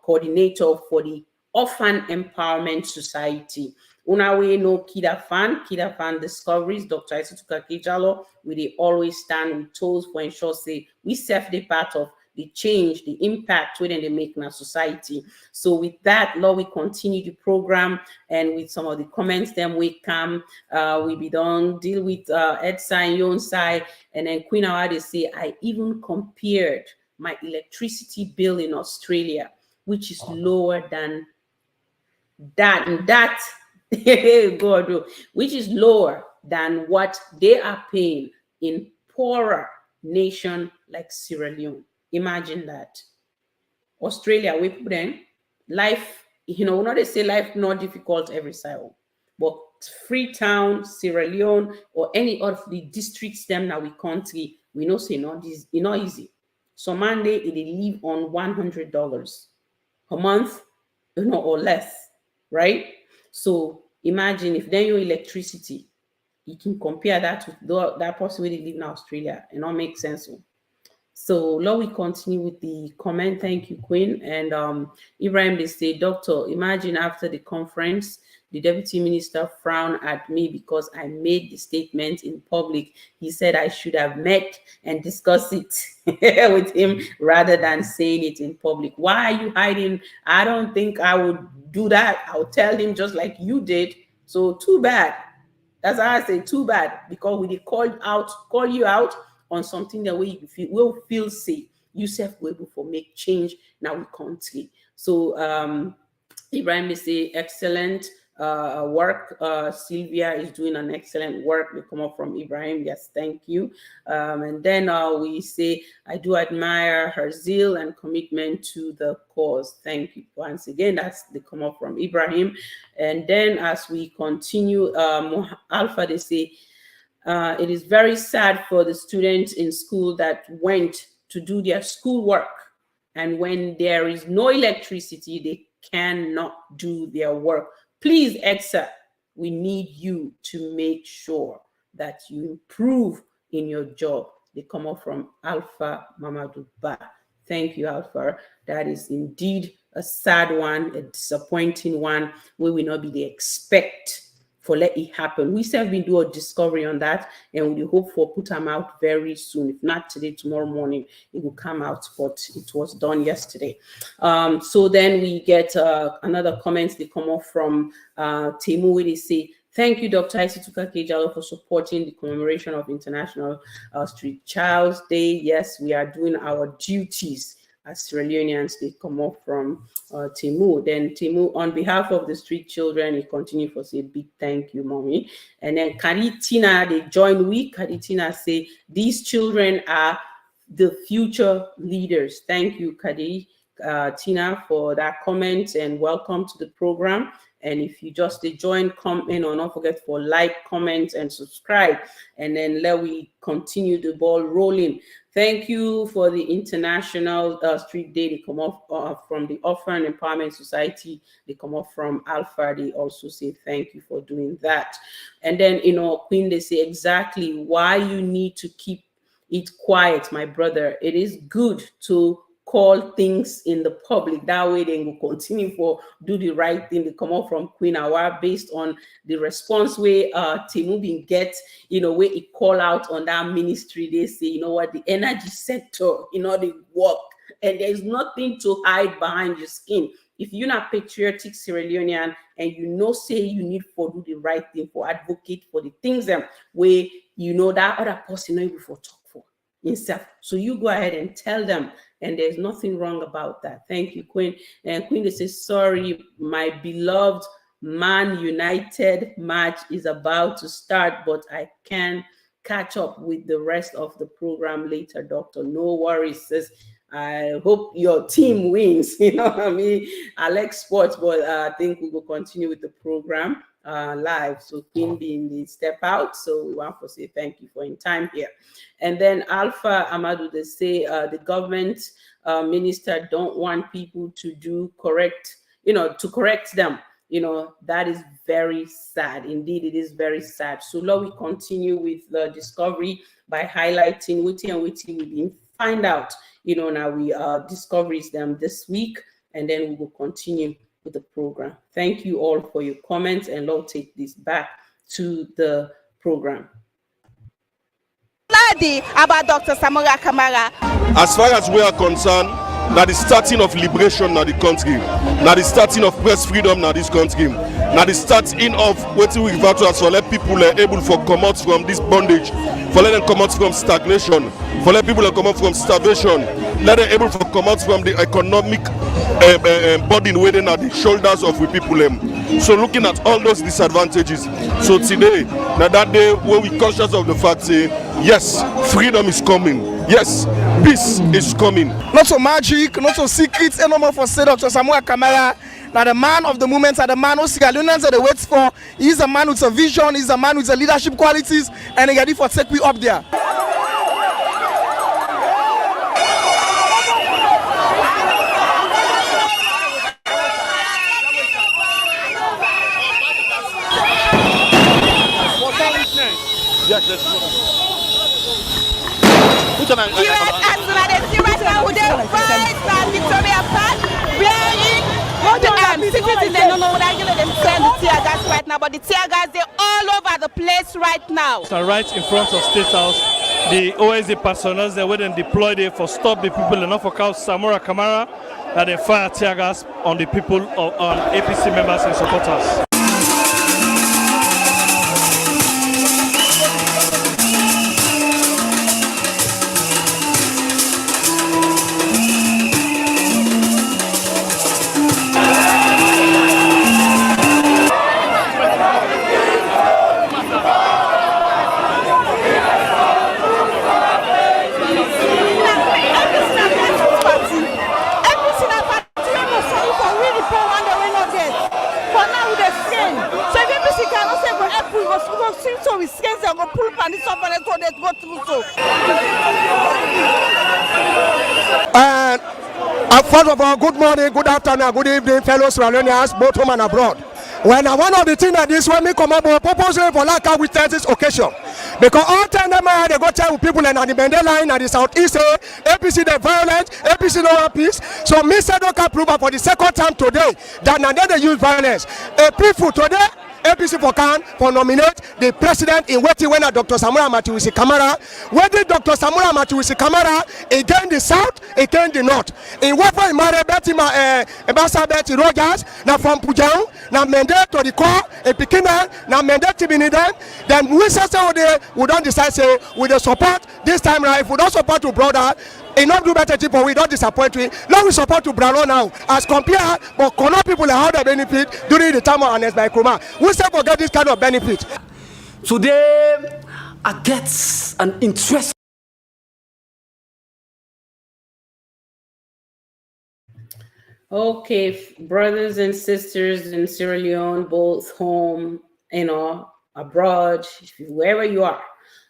coordinator for the Orphan Empowerment Society. Una we know KID-AFAN Discoveries, Dr. Isatu Kakejalo, we they always stand with toes for ensure say we serve the part of the change, the impact within the make in our society. So with that, Lord, we continue the program and with some of the comments then we come, we be done deal with Ed side, your own side, and then Queen Awa they say, I even compared my electricity bill in Australia, which is lower than that, and that, God, which is lower than what they are paying in poorer nation like Sierra Leone. Imagine that. Australia, we put in life, we not they say life not difficult every side, but Freetown, Sierra Leone, or any of the districts them now we country, we know say not this, not easy. So Monday they live on $100 a month, or less, right? So Imagine if then your electricity, you can compare that with that person where they live in Australia, and all make sense. So now we continue with the comment. Thank you, Queen. And Ibrahim, they say, Doctor, imagine after the conference, the deputy minister frowned at me because I made the statement in public. He said I should have met and discussed it with him rather than saying it in public. Why are you hiding? I don't think I would do that. I'll tell him just like you did. So too bad. That's how I say too bad, because we call you out on something that we will feel safe. You self will able for make change now we country. So Ibrahim may say excellent work. Sylvia is doing an excellent work. They come up from Ibrahim. Yes, thank you. And then we say, I do admire her zeal and commitment to the cause. Thank you once again. That's the come up from Ibrahim. And then as we continue, Alpha, they say, it is very sad for the students in school that went to do their schoolwork, and when there is no electricity, they cannot do their work. Please, EXA, we need you to make sure that you improve in your job. They come up from Alpha Mamadou Ba. Thank you, Alpha. That is indeed a sad one, a disappointing one. We will not be the expect for let it happen. We have been doing a discovery on that, and we hope for put them out very soon. If not today, tomorrow morning, it will come out, but it was done yesterday. So then we get another comment. They come off from Temu, where they say, thank you, Dr. Isatu Kakejalo, for supporting the commemoration of International Street Child's Day. Yes, we are doing our duties as Sierra Leoneans. They come up from Timu. Then Timu, on behalf of the street children, he continued for say big thank you, mommy. And then Karitina, they join we. Karitina say these children are the future leaders. Thank you, Tina, for that comment, and welcome to the program. And if you just join, comment, or don't forget for like, comment, and subscribe. And then let we continue the ball rolling. Thank you for the International Street Day. They come off from the AFAN Empowerment Society. They come off from Alpha. They also say thank you for doing that. And then, Queen, they say exactly why you need to keep it quiet, my brother. It is good to call things in the public. That way they will continue for do the right thing. They come up from Queen Awa based on the response way Timubin gets, where it call out on that ministry. They say, you know what, the energy sector, they work, and there's nothing to hide behind your skin. If you're not patriotic Sierra Leonean and say you need for do the right thing, for advocate for the things where that other person know before talk for himself. So you go ahead and tell them, and there's nothing wrong about that. Thank you, Queen. And Queen, they say, sorry, my beloved Man United match is about to start, but I can catch up with the rest of the program later, Doctor. No worries, sis. I hope your team wins. I like sports, but I think we will continue with the program live. So Queen being the step out. So we want to say thank you for your time here. And then Alpha Amadou, they say the government minister don't want people to do correct, to correct them. That is very sad. Indeed, it is very sad. So now we continue with the discovery by highlighting Witty and Witty. We didn't find out, now we discoveries them this week, and then we will continue with the program. Thank you all for your comments, and I'll take this back to the program. About Dr. Samora Kamara. As far as we are concerned, now the starting of liberation now the country, now the starting of press freedom now this country, now the starting of what we refer to as for let people are able to come out from this bondage, for let them come out from stagnation, for let people come out from starvation, let them able to come out from the economic burden waiting at the shoulders of we people. So looking at all those disadvantages, so today, now that day where we conscious of the fact, say yes, freedom is coming. Yes, peace is coming. Not so magic, not so secrets, and no more for say Dr. Samora Kamara. Now the man of the moment, and the man who Sierra Leoneans are the wait for. He's a man with a vision, he's a man with a leadership qualities, and he ready for take me up there. right now with the right Victoria Park, wearing citizens, they don't know what actually them send the tear gas right now, but the tear gas they're all over the place right now. So right in front of State House, the OSD personnel they were deployed there for stop the people enough for South Samora Kamara that they fire tear gas on the people on APC members and supporters. First of all, good morning, good afternoon, good evening, fellow Sierra Leoneans, both home and abroad. When one of the things that this when me come up with proposal for like we tell this occasion, because all time they go tell people in the Bende line and the southeast, APC the violence, APC no peace. So me said okay approval for the second time today that now they use violence. A people today. APC for can for nominate the president in waiting when Dr. Samura Matiwisi Kamara. Whether Dr. Samura Matiwisi Kamara again the south, again the north. In what for Mare Betima Ebasa Betty Rogers, now from Pujang, now Mende to the core, a Pekina, now Mende Tibinidan, then we say we don't decide say with the support this time right. If we don't support to brother, it not do better people, we don't disappoint we. Now we support to Brano now as compared, but Kono people how they benefit during the time of Anes by Kruma. We say forget this kind of benefit. Today I get an interest. Okay, brothers and sisters in Sierra Leone, both home, abroad, wherever you are,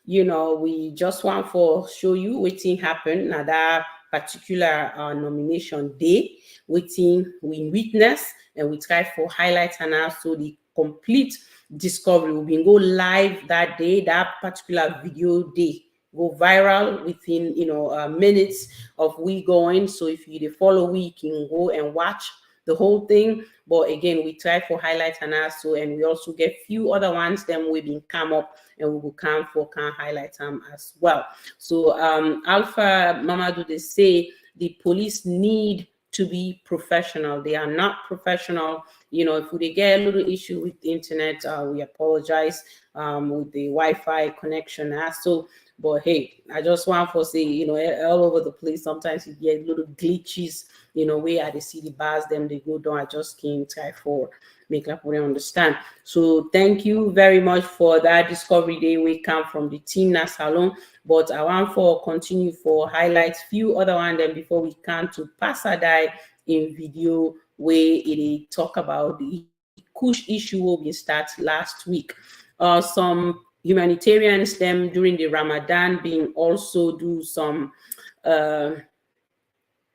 we just want to show you wetin happen na that particular nomination day, wetin we witness, and we try for highlight and also the complete discovery. We been go live that day, that particular video day, go viral within minutes of we going. So if you follow, we can go and watch the whole thing. But again, we try for highlight and also, and we also get few other ones. Then we been come up and we will come for can highlight them as well. So Alpha Mamadou, they say the police need to be professional. They are not professional. If we get a little issue with the internet, we apologize with the Wi-Fi connection also. But hey, I just want to say, all over the place, sometimes you get little glitches, where they see the bars, them they go down. I just can't try for make like we understand. So thank you very much for that discovery day. We come from the team na Salone, but I want for continue for highlights few other one then before we come to Pasadai in video where it talk about the Kush issue will be start last week. Some humanitarians them during the Ramadan being also do some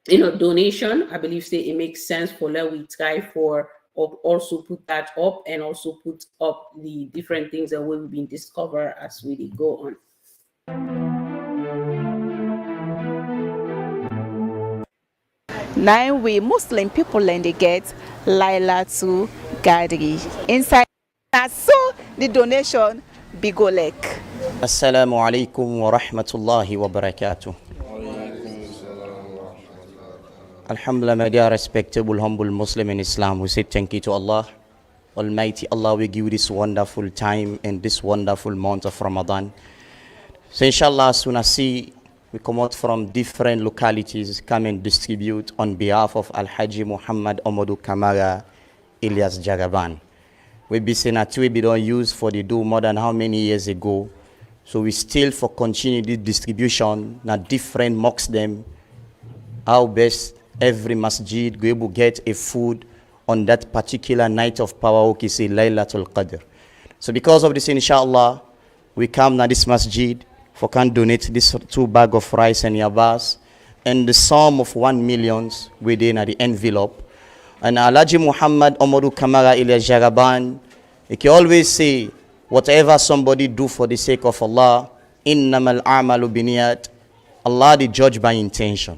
donation. I believe say it makes sense for let we try for also put that up and also put up the different things that will be discovered as we go on. Now we Muslim people and they get Laila to Gadri. Inside so the donation Bigolek. Assalamu alaikum wa rahmatullahi wa barakatuh. Alhamdulillah, my dear respectable, humble Muslim in Islam, we say thank you to Allah. Almighty Allah, we give you this wonderful time and this wonderful month of Ramadan. So inshallah, as soon as we come out from different localities, come and distribute on behalf of Al-Haji Muhammad Amadou Kamara Ilyas Jagaban. We be saying that we don't use for the do more than how many years ago. So we still for continue the distribution, na different mosques them, how best every masjid go able get a food on that particular night of power, okay, say Laylatul Qadr. So because of this, inshallah, we come na this masjid for can donate this 2 bags of rice and yabas and the sum of 1 million within the envelope. And Alhaji Muhammad Amadou Kamara Ilyas Jagaban, he can always say, whatever somebody do for the sake of Allah, innamal a'malu biniyat, Allah the judge by intention.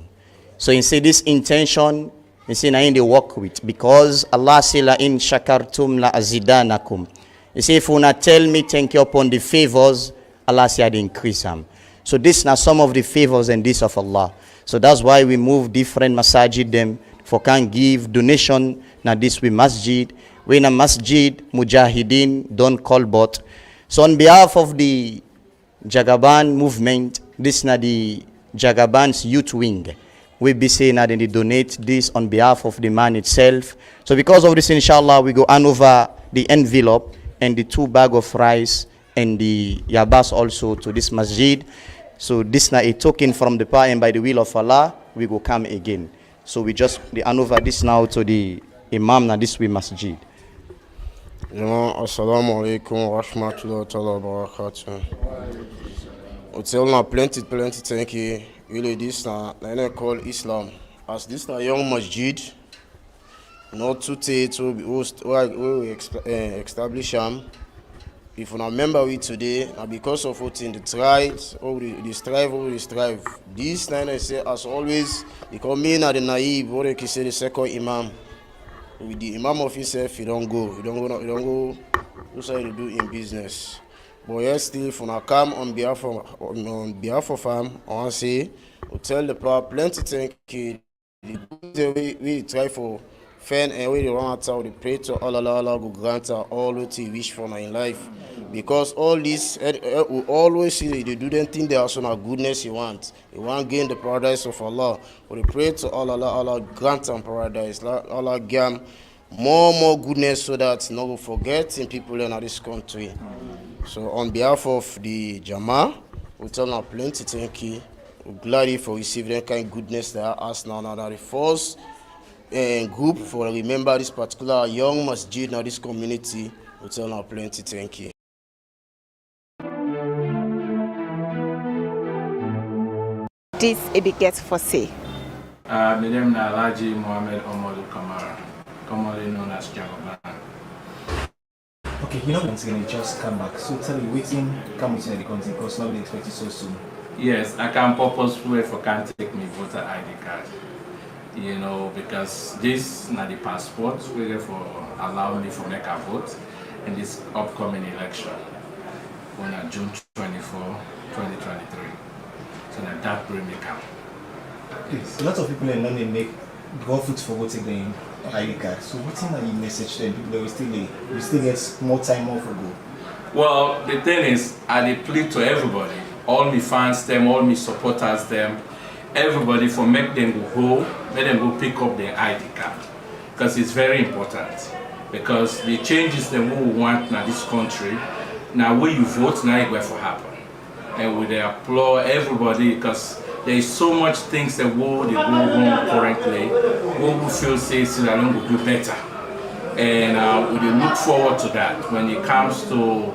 So you see this intention, you see now in the work with, because Allah say la in shakartum la azidanakum. You see if you wanna tell me thank you upon the favors, Allah say I'd increase them. So this now some of the favors and this of Allah. So that's why we move different masajid them for can give donation. Now this we masjid. We in a masjid mujahideen don't call but. So on behalf of the Jagaban movement, this na the Jagaban's youth wing. We be saying that they donate this on behalf of the man itself. So because of this, inshallah, we go hand over the envelope and the 2 bags of rice and the yabas also to this masjid. So this na a token from the power, and by the will of Allah, we go come again. So we just hand over this now to the imam na this we masjid. Assalamu alaikum wa rahmatullahi wa barakatuh. Hotel na plenty thank you. Really this na call Islam. As this na young masjid, not to we establish them. If you remember we today, and because of what in the tribes, the strive. This na say as always, because me na the naive, what they say the second imam. With the imam of himself, he don't go what's to do in business. But yes, still, if I come on behalf of him, I want to say, we tell the power plenty thank you. We try for fan and we run out, we pray to Allah go grant all what we wish for in life. Because all this, we always see they do them think there are some goodness you want. You want to gain the paradise of Allah. We pray to Allah grant them paradise. Allah give more goodness so that no will forget in people in this country. So on behalf of the Jama, we tell them plenty thank you. We're glad for receiving that kind of goodness that us now that the first group for remember this particular young masjid now this community. We tell them plenty thank you. This a big get for say. My name is Alhaji Mohammed Omodu Kamara, commonly known as Jagaban. Okay, you know once again you just come back. So tell me, waiting come within the country because nobody expects it so soon. Yes, I can purposefully for can't take me voter ID card. You know, because this not the passport really for allow me for make a vote in this upcoming election on June 24, 2023. So that bring me come. Yes. A lot of people in London make go foot for voting the ID card. So what's in that message then? People we still get more time off ago. Well, the thing is, I plead to everybody, all my fans, them, all my supporters, them, everybody for make them let them go pick up their ID card. Because it's very important. Because the changes that we want in this country, now where you vote, now it's going to happen. And we applaud everybody because there is so much things that they go wrong currently. We feel say Sierra Leone will do better. And we look forward to that when it comes to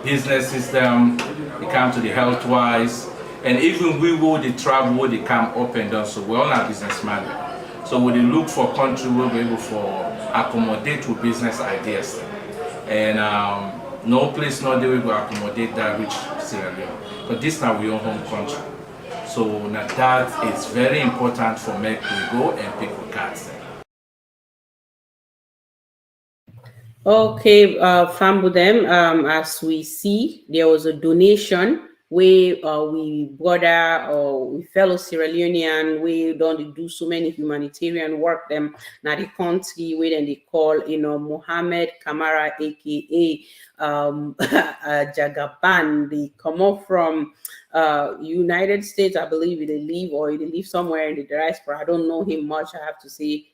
business system, it comes to the health-wise, and even we will the travel, they come up and down. So we're all our businessmen. So we look for country we'll be able to accommodate to business ideas. And no place, no day we will accommodate that rich Sierra Leone. But this now we own home country. So now that is very important for make we go and pick the cards. Okay, Fambudem, as we see, there was a donation where we brother or we fellow Sierra Leonean, we don't do so many humanitarian work them now the country where then they call Mohammed Kamara aka Jagaban. They come up from United States, I believe they live somewhere in the diaspora. I don't know him much, I have to say.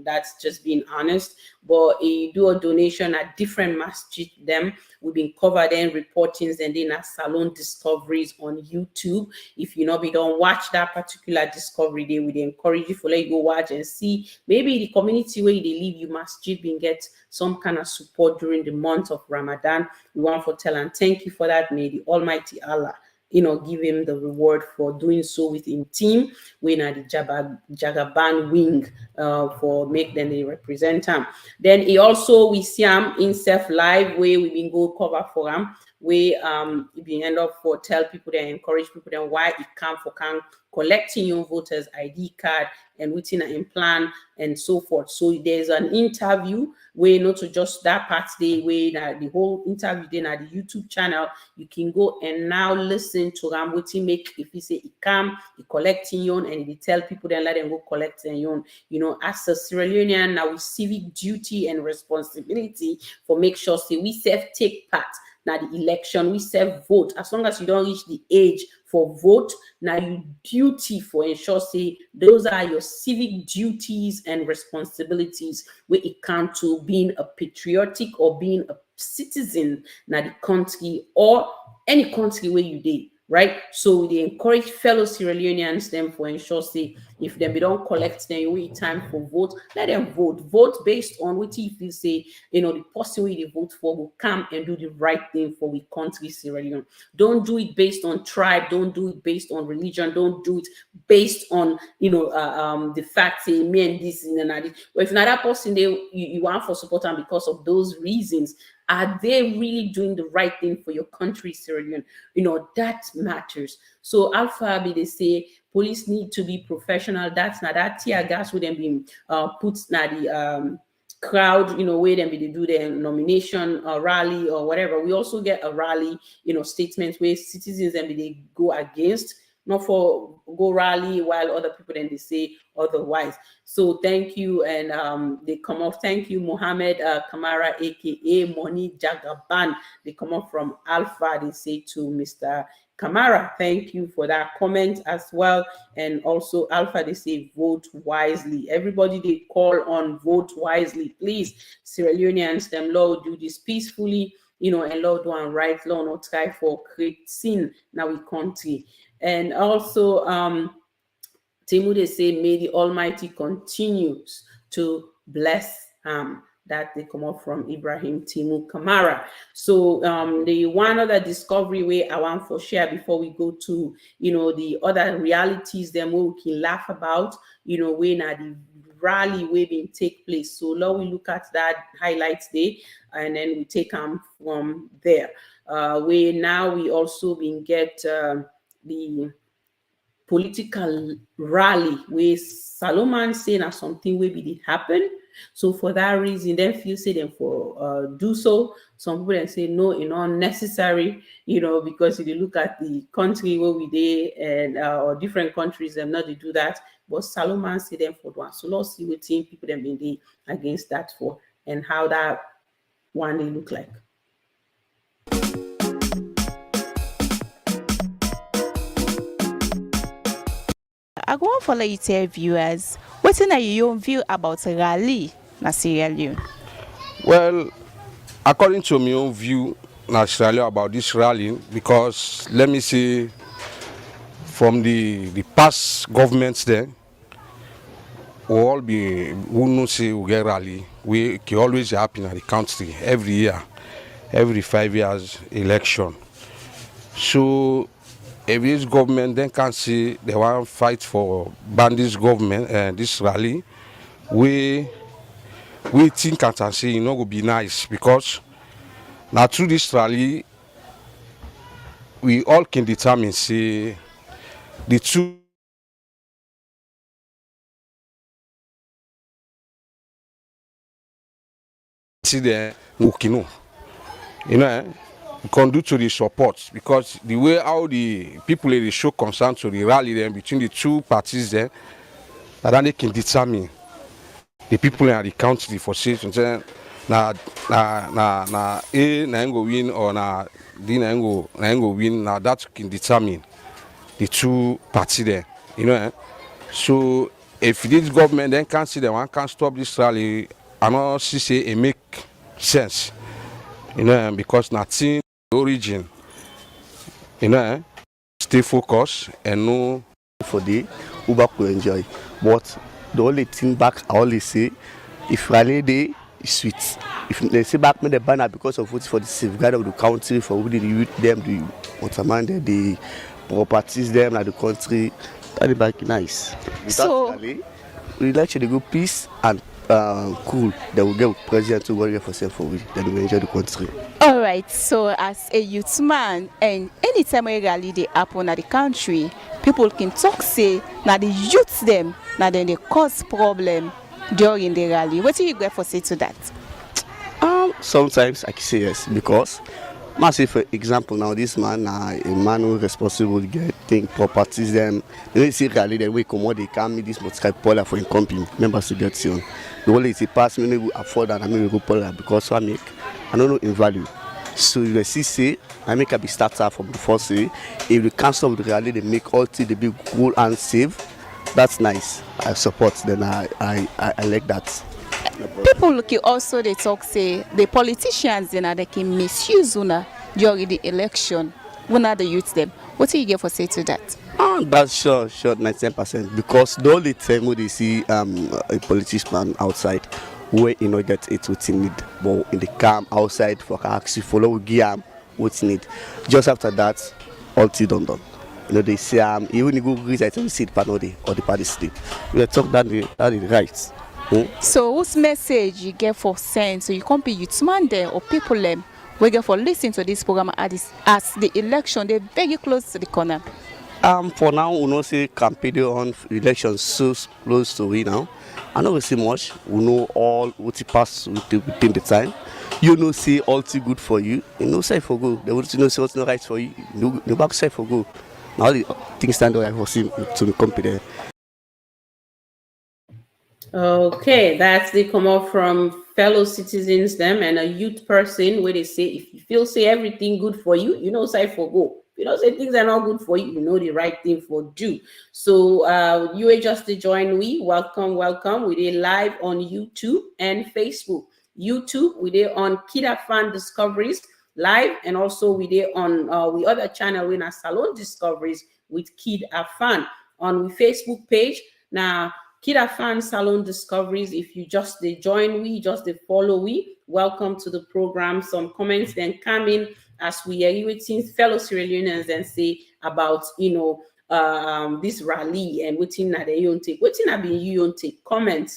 That's just being honest, but he do a donation at different masjid them. We've been covered in reportings and then at Salone Discoveries on YouTube. If you don't watch that particular discovery, they would encourage you to let you go watch and see maybe the community where they live, you masjid can get some kind of support during the month of Ramadan. We want to tell and thank you for that. May the Almighty Allah give him the reward for doing so with him team. We na the Jagaban wing for make them they represent him. Then he also we see him in self live where we been go cover for him. We we end up for tell people that encourage people then why it come collecting your voters ID card and within a plan and so forth. So there's an interview where not to just that part day where the whole interview then at the YouTube channel you can go and now listen to them within make if he say he come he collecting yon and he tell people then let them go collect their own. As a Sierra Leonean now with civic duty and responsibility for make sure say we self take part. Now the election, we self vote. As long as you don't reach the age for vote, now you duty for ensure say those are your civic duties and responsibilities where it comes to being a patriotic or being a citizen now the country or any country where you did. Right, so they encourage fellow Sierra Leoneans them for ensure say if them they don't collect them wait time for vote, let them vote based on what if you say the person we they vote for will come and do the right thing for we country Sierra Leone. Don't do it based on tribe, don't do it based on religion, don't do it based on the fact say me and this and that. Well, if another person you want for support them because of those reasons. Are they really doing the right thing for your country, Sierra Leone? That matters. So Alpha, they say police need to be professional. That's not that tear gas would then be put na the crowd, where them they do their nomination or rally or whatever. We also get a rally, statements where citizens and they go against. Not for go rally while other people then they say otherwise. So thank you, and they come off. Thank you, Mohammed Kamara, aka Moni Jagaban. They come off from Alpha. They say to Mr. Kamara, thank you for that comment as well. And also Alpha, they say vote wisely. Everybody they call on vote wisely, please. Sierra Leoneans, them Lord do this peacefully. And Lord do and right law, not try for create sin now we country. And also, Timu, they say, may the Almighty continues to bless that they come up from Ibrahim Timu Kamara. So the one other discovery way I want for share before we go to, the other realities them we can laugh about, when at the rally where being take place. So now we look at that highlights day and then we take them from there. We also been get the political rally where Salomon saying that something will be happen. So for that reason, then feel say them for do so. Some people then say no, unnecessary, because if you look at the country where we dey and or different countries, them not to do that. But Salomon say them for one. So let's see what team people them been dey against that for and how that one they look like. I go on follow you tell viewers what's in your own view about rally na Sierra Leone. Well, according to my own view na Sierra Leone about this rally, because let me say from the past governments there, we all be who know say we get rally, we can always happen at the country every year, every 5 years election. So if this government then can see they want to fight for ban this government this rally, we think and say go be nice, because now through this rally we all can determine say the two see the Mukino, conduce to the support, because the way how the people they show concern to the rally then between the two parties there, that they can determine the people in the country for say na A na go win or na D na go win. Now that can determine the two parties there, So if this government then can't see them, one can't stop this rally, I not see say it make sense, because nothing origin, stay focused and know for the Uber could enjoy. But the only thing back I always say, if rally day, it's sweet. If they say back me the banner because of what for the safeguard of the country, for who the youth them, the waterman, the properties them, like the country, that is back nice. So We like to go peace and cool. They will get president to go for self for we. Then we enjoy the country. all right, so as a youth man, and anytime a rally they happen at the country, people can talk say now the youths them now then they cause problem during the rally. What do you get for say to that? Sometimes I can say yes because, say for example now this man, a man who responsible to get thing properties them. They see rally then we come out they can meet this motorcycle polar for in company members to get on. The only thing pass me we afford and I mean we go polar because I make I don't know in value. So you see say I make a big starter from before say if the council of the rally they make all things they be cool and safe. That's nice. I support. Then I like that. People can also they talk say the politicians they can misuse una during the election. When are the youth them? What do you get for say to that? That's sure 99% because the only time when they see a politician outside where you know get it what you need, but in the calm outside for actually follow give what you need. Just after that, all tea done. You know they say even you go reach I tell you see the party or the party sleep. We talk that is right. So whose message you get for send so you can't be youth man there or people them we get for listening to this program as the election they're very close to the corner. For now we know say campaign on elections so close to we now. I know we see much. We know all what it pass within the time. You know say all too good for you. You know say for go. They will know say what's not right for you. No back say for go. Now the things stand right for him to the company. Okay, that's the come up from fellow citizens them and a youth person where they say if you feel say everything good for you, you know say for go. If you know say things are not good for you, you know the right thing for do. So you are just to join we welcome. We did live on YouTube and Facebook. YouTube we did on AFANDiscoveries live and also we did on we other channel in our Salone Discoveries with KID-AFAN on the Facebook page. Now KID-AFAN Salone Discoveries, if you just they join we, just they follow we, welcome to the program. Some comments then come in as we are waiting fellow Sierra Leoneans and say about this rally and waiting that they don't take. Waiting that be you don't take. Comment,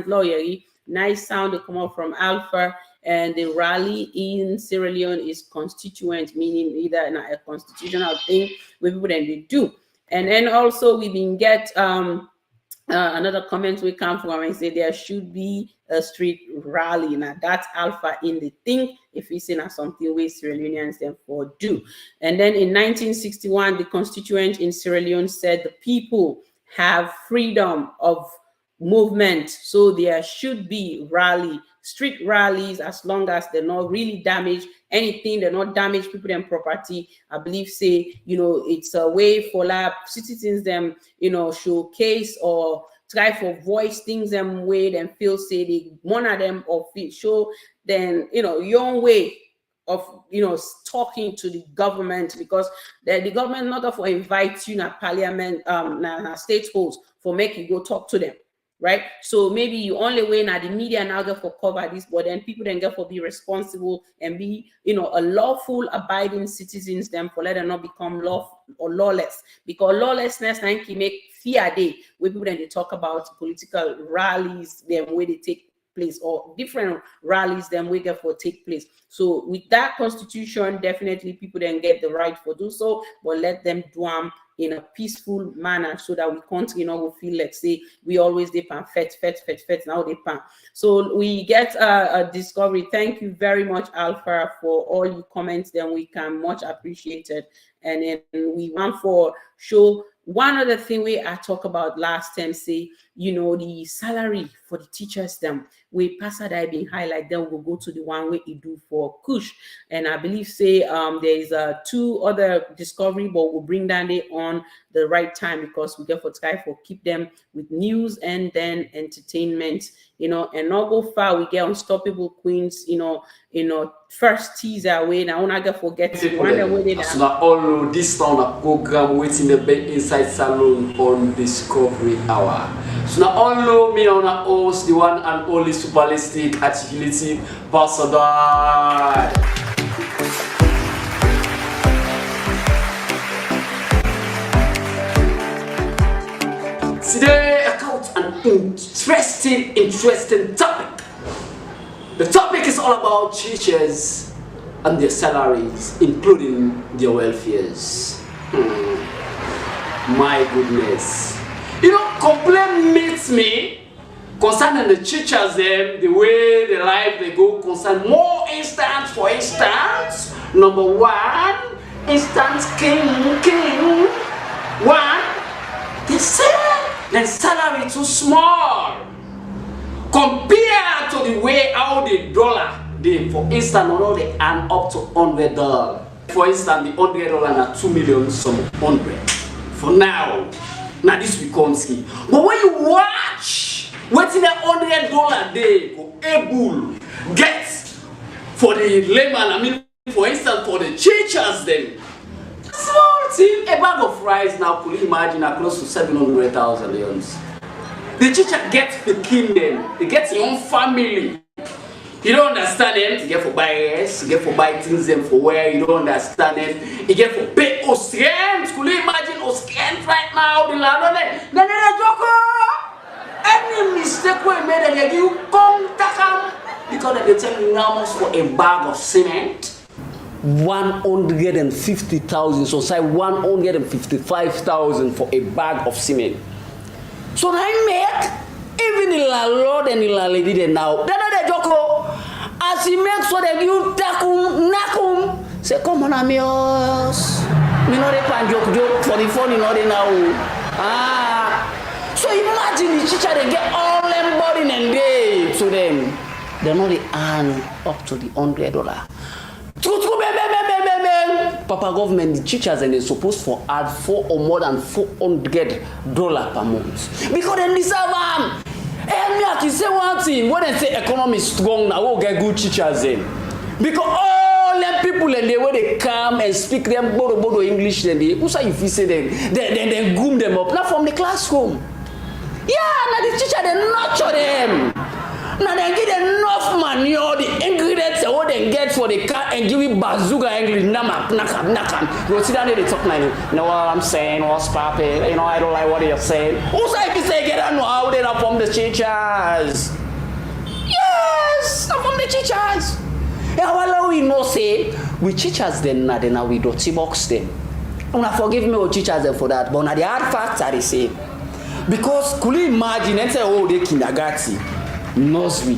lawyer. Nice sound to come up from Alpha. And the rally in Sierra Leone is constituent, meaning either a constitutional thing where people then they do. And then also we been get another comment we come from and say there should be a street rally. Now that's Alpha in the thing if it's in something where Sierra Leoneans then for do. And then in 1961, the constituent in Sierra Leone said the people have freedom of movement, so there should be street rallies as long as they're not really damage anything, they're not damage people and property. I believe say it's a way for citizens them showcase or try for voice things them way them feel say they one of them or feel show then your own way of talking to the government because the government not for invite you na parliament na state house for make you go talk to them. Right, so maybe you only win at the media now get for cover this, but then people then get for be responsible and be a lawful abiding citizens them for let them not become lawless because lawlessness now can make fear day where people then they talk about political rallies them where they take place or different rallies them we get for take place. So with that constitution, definitely people then get the right for do so, but let them do them in a peaceful manner so that we can't, we feel like say we always depend fet now they pan. So we get a discovery. Thank you very much, Alpha, for all your comments. Then we can much appreciated. And then we want for show one other thing we I talk about last time, say, the salary for the teachers, them we pass that I been highlight, then we'll go to the one way you do for Kush. And I believe say there is two other discovery, but we'll bring down it on the right time because we get for try for keep them with news and then entertainment, and not go far. We get Unstoppable Queens, first teaser way now I get forget as na all this now na program waiting the bed inside Salone on Discovery Hour. So now all me on a host the one and only superlistic agility ambassador. Today I got an interesting topic. The topic is all about teachers and their salaries, including their welfares. My goodness. Complaint meets me concerning the teachers, the way the life they go, concern more instance. For instance, number one, instance king. One, they say their salary too small compared to the way how the dollar they, for instance, they earn up to $100. For instance, the $100 na 2 million some 100. For now this becomes key. But when you watch what's in the $100 they go able get for the layman, for instance, for the teachers them. Small thing, a bag of rice now, could you imagine, are close to 700,000 leons. The teacher gets the kingdom, he gets your own family. You don't understand them, you get for buy rice, you get for buy things them for where you don't understand them, you get for pay Austrians. Could you imagine Austrians right now? The land any mistake we made and you come because they tell you how much for a bag of cement. 150,000, so say 155,000 for a bag of cement. So I make even the landlord and the landlady they now. They know they joko. As he makes so that you nakum. Say come on amios. Me know they pan joke for the phone, you know they now. So imagine the teacher they get all them body and day to them. They know they earn up to the $100. Papa government, the teachers and they supposed to add $4 or more than $400 per month because they deserve them. And me I can say one thing: when they say economy is strong, now we'll get good teachers in because all them people and the way they come and speak them bodo English, then they who say if you say them, then groom them up not from the classroom. Yeah, now the teacher they nurture them. Now they get enough money or the ingredients what they get for the car and give it bazooka English nakam. You sit down there they talk like, you know what I'm saying, what's poppin', you know I don't like what you're saying. Who say if you say get on how they are from the teachers? Yes, I'm from the teachers. Yeah, well we know say we teachers then now we dirty box them. Una forgive me or teachers them for that, but now the hard facts are the same. Because could you imagine and say oh they kindergarten nursery.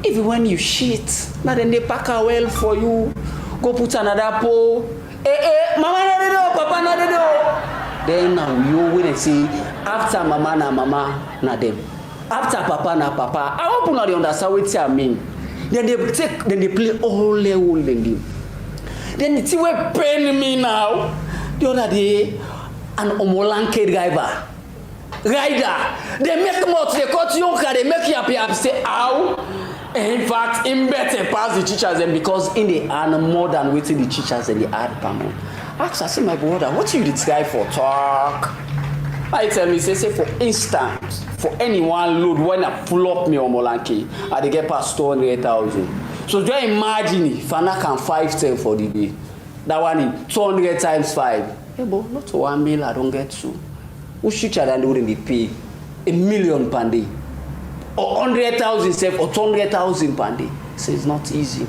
Even when you shit, now then they pack a well for you. Go put another pole. Mama na do, papa na do. Then now you will see after mama na them. After papa na papa. I hope you know they understand what I mean. Then they play all the whole thing. Then it's what pain me now. The other day, an omolanke driver. Rider, they make more they cut you they make you happy say how. In fact, in better pass the teachers them because in the earn more than waiting the teachers and the add per month. Ask I say my brother, what you this guy for talk? I tell me say for instance, for anyone load when I pull up me on Molanke, I they get past 200,000. So do you imagine if I can 510 for the day? That one in 200 times 5. Hey, but not 1 million, I don't get 2. Who teacher than they wouldn't pay $1 million per day or 100,000 self or 200,000 per day. So it's not easy.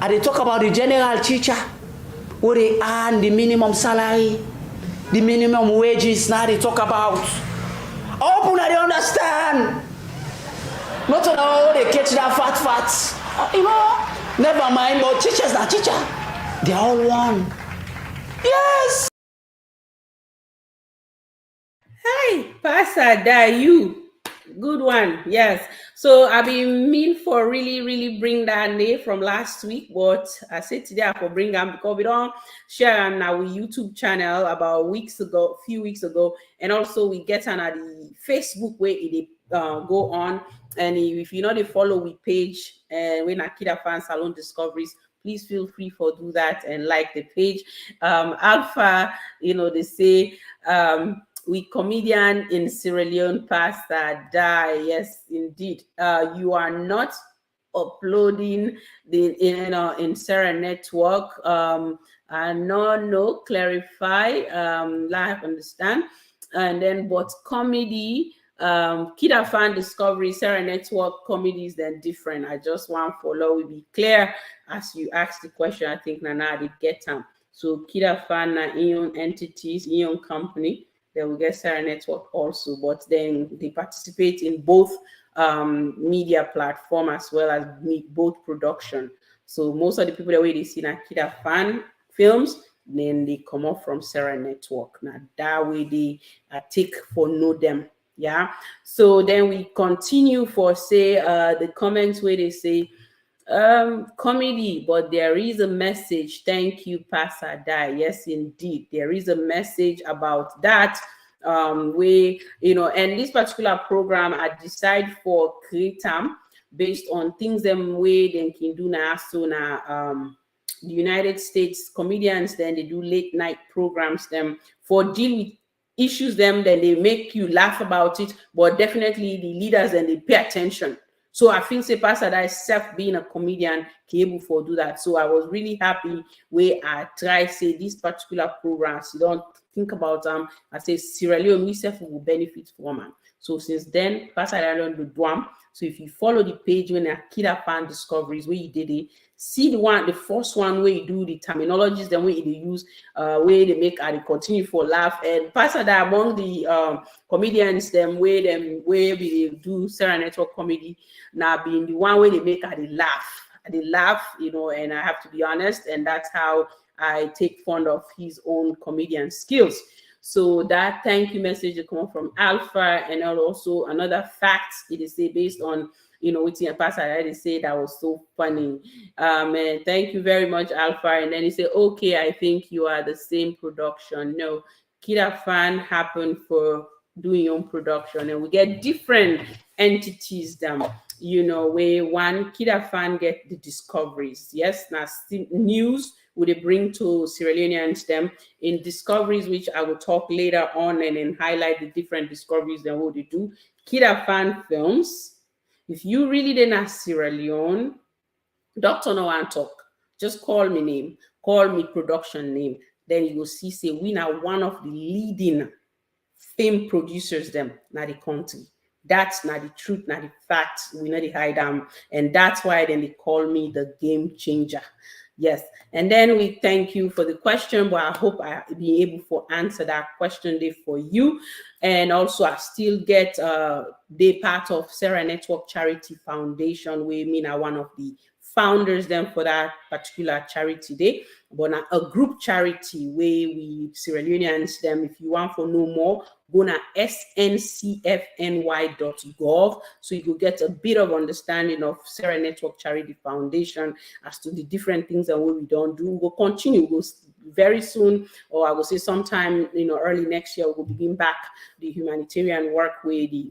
And they talk about the general teacher where they earn the minimum salary, the minimum wages. Now they talk about. I hope they understand. Not all they catch that fat. You know, never mind. But teachers are teacher. They are all one. Yes. Hi, Pastor Dayu. Good one. Yes. So I've been mean for really bring that name from last week, but I said today I will bring them because we don't share on our YouTube channel about few weeks ago, and also we get on the Facebook where it go on And if you know they follow we page and when KID-AFAN Salone Discoveries, please feel free for do that and like the page. Alpha, they say we comedian in Sierra Leone pastor die. Yes, indeed. You are not uploading in Sarah network. No, clarify. Live understand. And then but comedy, KID-AFAN Discovery, Sarah Network comedies then different. I just want follow we be clear as you ask the question. I think Nana did get them. So KID-AFAN na own entities, own company. They will get Sarah Network also, but then they participate in both media platform as well as both production. So most of the people that we see na KID-AFAN films, then they come up from Sarah Network. Now that way they take for know them. Yeah. So then we continue for say the comments where they say comedy, but there is a message. Thank you, Pastor Dai. Yes, indeed, there is a message about that. And this particular program I decide for create them based on things them way they can do now. So now the United States comedians then they do late night programs them for deal with issues them, then they make you laugh about it, but definitely the leaders and they pay attention. So I feel say Pastor that self being a comedian able for do that. So I was really happy where I try say this particular programs. You don't think about I say Sierra Leone myself will benefit from them. So since then, Pastor I learned the Dwam. So if you follow the page when KID-AFAN Discoveries where you did it, see the first one where you do the terminologies, then where they use where they make and they continue for laugh. And Pastor that among the comedians them where we do Sarah Network comedy now being the one where they make and they laugh, and I have to be honest, and that's how I take fond of his own comedian skills. So that thank you message come from Alpha, and also another fact it is based on with your pastor they say that was so funny. And thank you very much, Alpha. And then he said, okay, I think you are the same production. No, KID-AFAN happened for doing your own production, and we get different entities them. Where one KID-AFAN get the discoveries. Yes, now news would they bring to Sierra Leoneans them in discoveries, which I will talk later on and then highlight the different discoveries that what they do. KID-AFAN films. If you really didn't Sierra Leone, Dr. No one talk. Just call me name, call me production name. Then you will see say we are one of the leading film producers them na the country. That's not the truth, not the facts. We know the hide them, and that's why then they call me the game changer. Yes, and then we thank you for the question, but I hope I be able to answer that question there for you. And also I still get they part of Sarah Network Charity Foundation, where me now one of the founders them for that particular charity day, but now a group charity where we Sierra Leoneans them. If you want to know more, go na sncfny.gov, so you will get a bit of understanding of Sarah Network Charity Foundation as to the different things that we don't do. We'll continue. We'll very soon, or I will say sometime early next year, we'll begin back the humanitarian work where the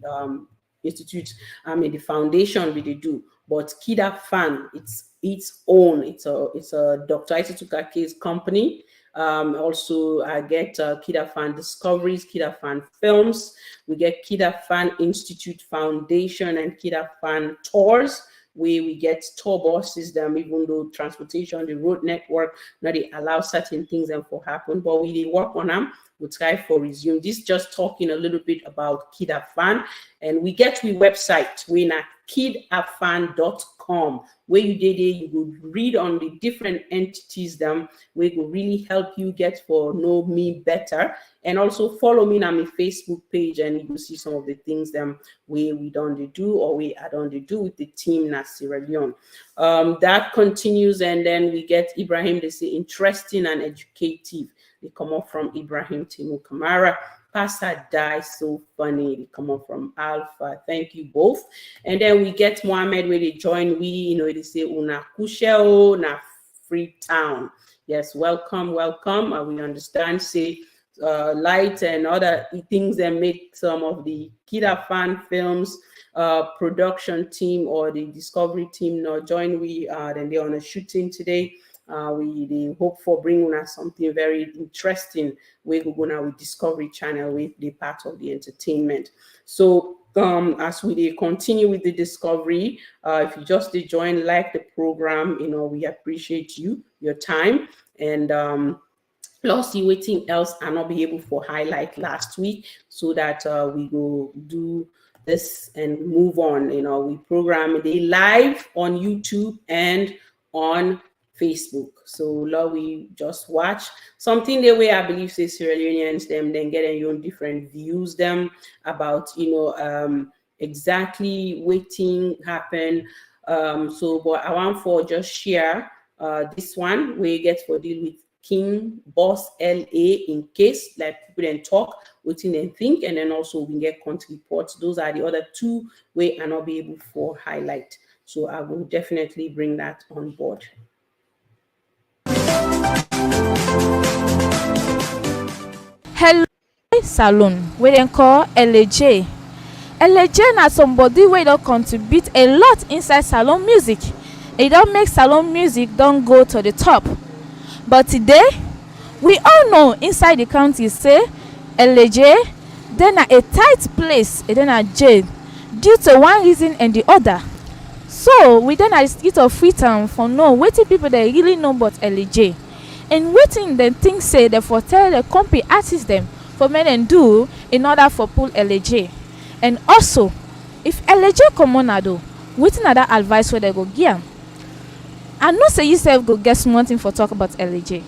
institute, the foundation we do. But KID-AFAN, it's its own. It's a Dr. Isatu Kake's company. Also, I get KID-AFAN Discoveries, KID-AFAN Films. We get KID-AFAN Institute Foundation and KID-AFAN Tours, where we get tour buses. Them, even though transportation, the road network, now they allow certain things them for happen, but we work on them. We'll try for resume. This just talking a little bit about KID-AFAN, and we get to website we na KID-AFAN.com, where you did it, you would read on the different entities them, where it will really help you get for know me better, and also follow me on my Facebook page, and you will see some of the things them where we don't do or we I don't do with the team na Sierra Leone. That continues, and then we get Ibrahim. They say interesting and educative. They come up from Ibrahim Timu Kamara. Pastor Die, so funny. They come up from Alpha. Thank you both. And then we get Mohammed where they join. They say Una Kusheo na Freetown. Yes, welcome. We understand. Say light and other things that make some of the KID-AFAN films production team or the discovery team not join we then they're on a shooting today. We hope for bringing us something very interesting. We go now with Discovery Channel with the part of the entertainment. So as we continue with the discovery, if you just did join, like the program, we appreciate your time, and let's see waiting else and not be able for highlight last week so that we go do this and move on. We program the live on YouTube and on Facebook. So Lord, we just watch something the way I believe say Sierra Leoneans them then getting your own different views them about exactly waiting happen. So but I want for just share this one we get for deal with King Boss LA in case like people then talk within and think, and then also we get country reports. Those are the other two way I not be able for highlight. So I will definitely bring that on board. Hello Salone, we then call LJ. LJ na somebody wey don contribute a lot inside salon music. E don make salon music don go to the top. But today, we all know inside the county say LJ then a tight place, then a jail due to one reason and the other. So we then a state of free time for know waiting people that really know about LJ. And waiting then things say they for tell the company artists them for men and do in order for pull LJ. And also, if LJ come on do, waiting other advice where they go give. I know say yourself go get something for talk about LJ.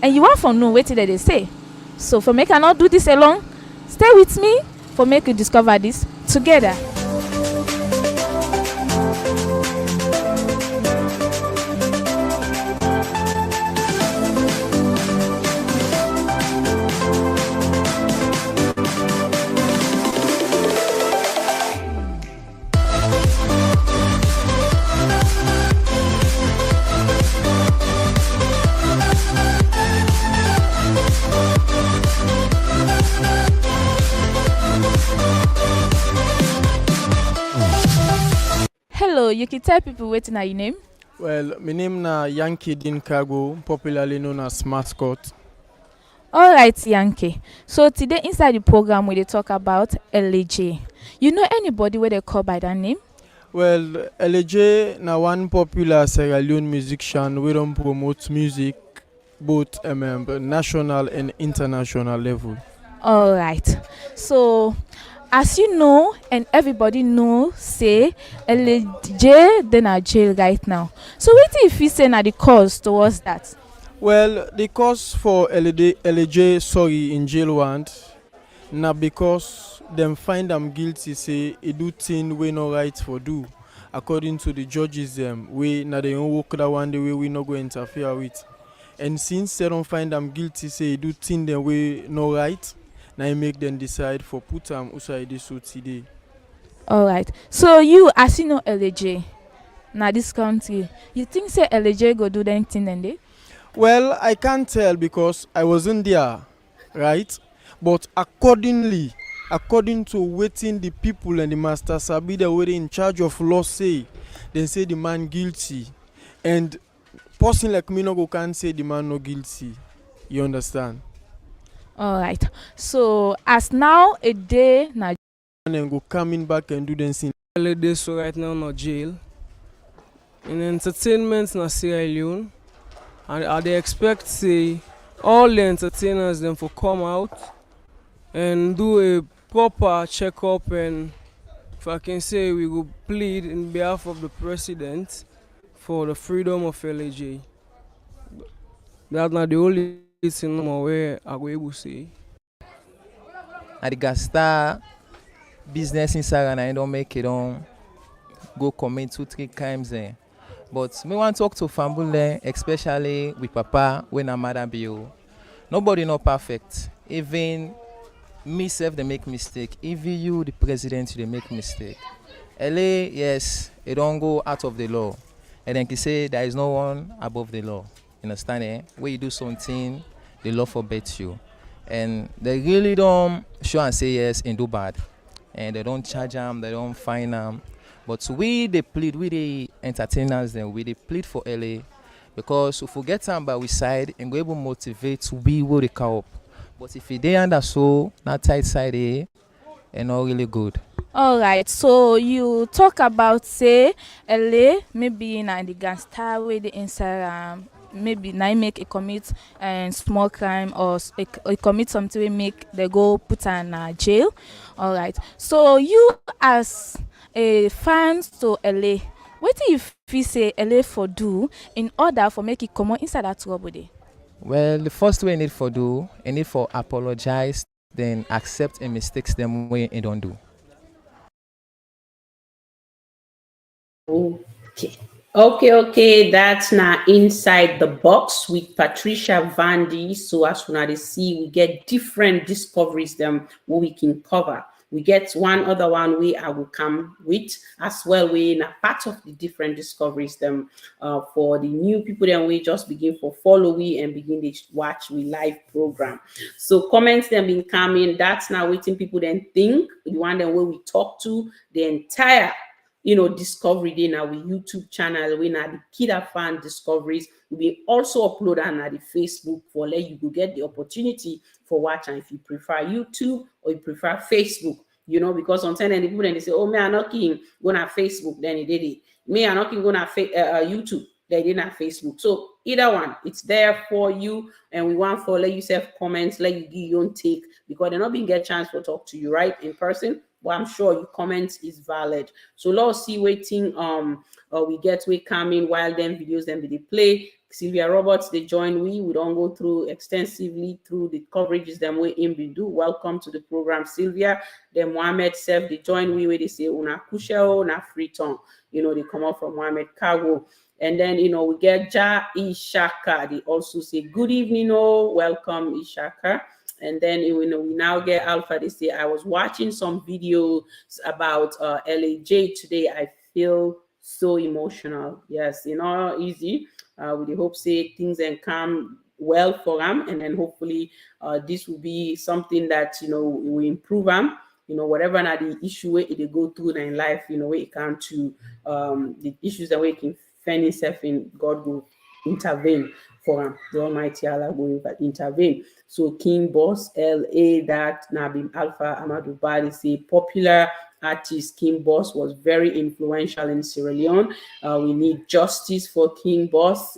And you want to know what they say. So for me cannot do this alone, stay with me for make you discover this together. Hello, you can tell people waiting at your name. Well, my name na Yankee Din Cargo, popularly known as Mascot. All right, Yankee. So today inside the program we dey talk about LJ. You know anybody where they call by that name? Well, LJ na one popular Sierra Leone musician we don't promote music both national and international level. All right. So as you know, and everybody know, say LJ then a jail right now. So what if you say na the cause towards that? Well, the cause for LJ in jail warrant na because them find them guilty say he do thing we no right for do according to the judges we na they own work that one the way we not go interfere with. And since they don't find them guilty say he do thing the way no right, now I make them decide for put them outside this suit today. All right. So you, as you know LJ, now this country, you think say LJ go do anything then they? Well, I can't tell because I wasn't there, right? But according to waiting the people and the master Sabi that were in charge of law say, they say the man guilty, and person like me no go can't say the man no guilty. You understand? All right. So as now a day na and go coming back and do them thing. They so right now no jail. In entertainment na Sierra Leone, and they expect say all the entertainers them for come out and do a proper checkup, and if I can say we will plead in behalf of the president for the freedom of LJ. That's not the only thing where I go able to say. I got start business in Sarah and I don't make it on go commit 2-3 crimes there. But me want to talk to family, especially with Papa when I'm mad at you. Nobody not perfect. Even myself they make mistake. Even you, the president, they make mistake. LA, yes, it don't go out of the law. And then he say there is no one above the law. You understand? When you do something, the law forbids you. and they really don't show and say yes and do bad, and they don't charge them, they don't fine them. But we they plead, we the entertainers, then we they plead for LA, because if we get them by we side and we able motivate, we will recover up. But if they under so not tight side and not really good. All right, so you talk about say LA maybe in the gangster way the Instagram maybe now make a commit and small crime or a commit something we make they go put in jail. All right, so you as a fans to LA, what do you feel say LA for do in order for make it come out inside that trouble there? Well, the first way I need for do, I need for apologize, then accept and mistakes them way and don't do. Okay. That's now Inside the Box with Patricia Vandy. So as soon as they see, we get different discoveries them what we can cover. We get one other one way I will come with as well. We in a part of the different discoveries them for the new people. Then we just begin for follow we and begin to watch we live program. So comments them been coming. That's now waiting people then think the one then where we talk to the entire discovery day now with YouTube channel. We now the KID-AFAN Discoveries. We also upload on the Facebook for let you go get the opportunity for watching if you prefer YouTube or you prefer Facebook. Because sometimes the people then they say, oh, me I'm not going to Facebook, then he did it. Me I'm not going to YouTube, they didn't have Facebook. So either one, it's there for you, and we want for let yourself comments, let you give your own take, because they're not being get chance to talk to you right in person. But I'm sure your comment is valid. So let's see waiting we get we coming while them videos then they play. Sylvia Roberts they join we don't go through extensively through the coverages them we in we do. Welcome to the program, Sylvia. Then Mohammed Self they join we where they say una kusheo na free tongue. They come up from Mohammed Cargo. And then we get Ja Ishaka. They also say good evening, welcome Ishaka. And then we now get Alpha. They say I was watching some videos about LAJ today. I feel so emotional. Yes, easy. With the hope say things and come well for them, and then hopefully this will be something that we improve them. Whatever now the issue where they go through in life, where it come to the issues that we can find himself in, God will intervene for him. The Almighty Allah will intervene. So King Boss LA that Nabi Alpha Amadou Badi say popular artist King Boss was very influential in Sierra Leone. We need justice for King Boss,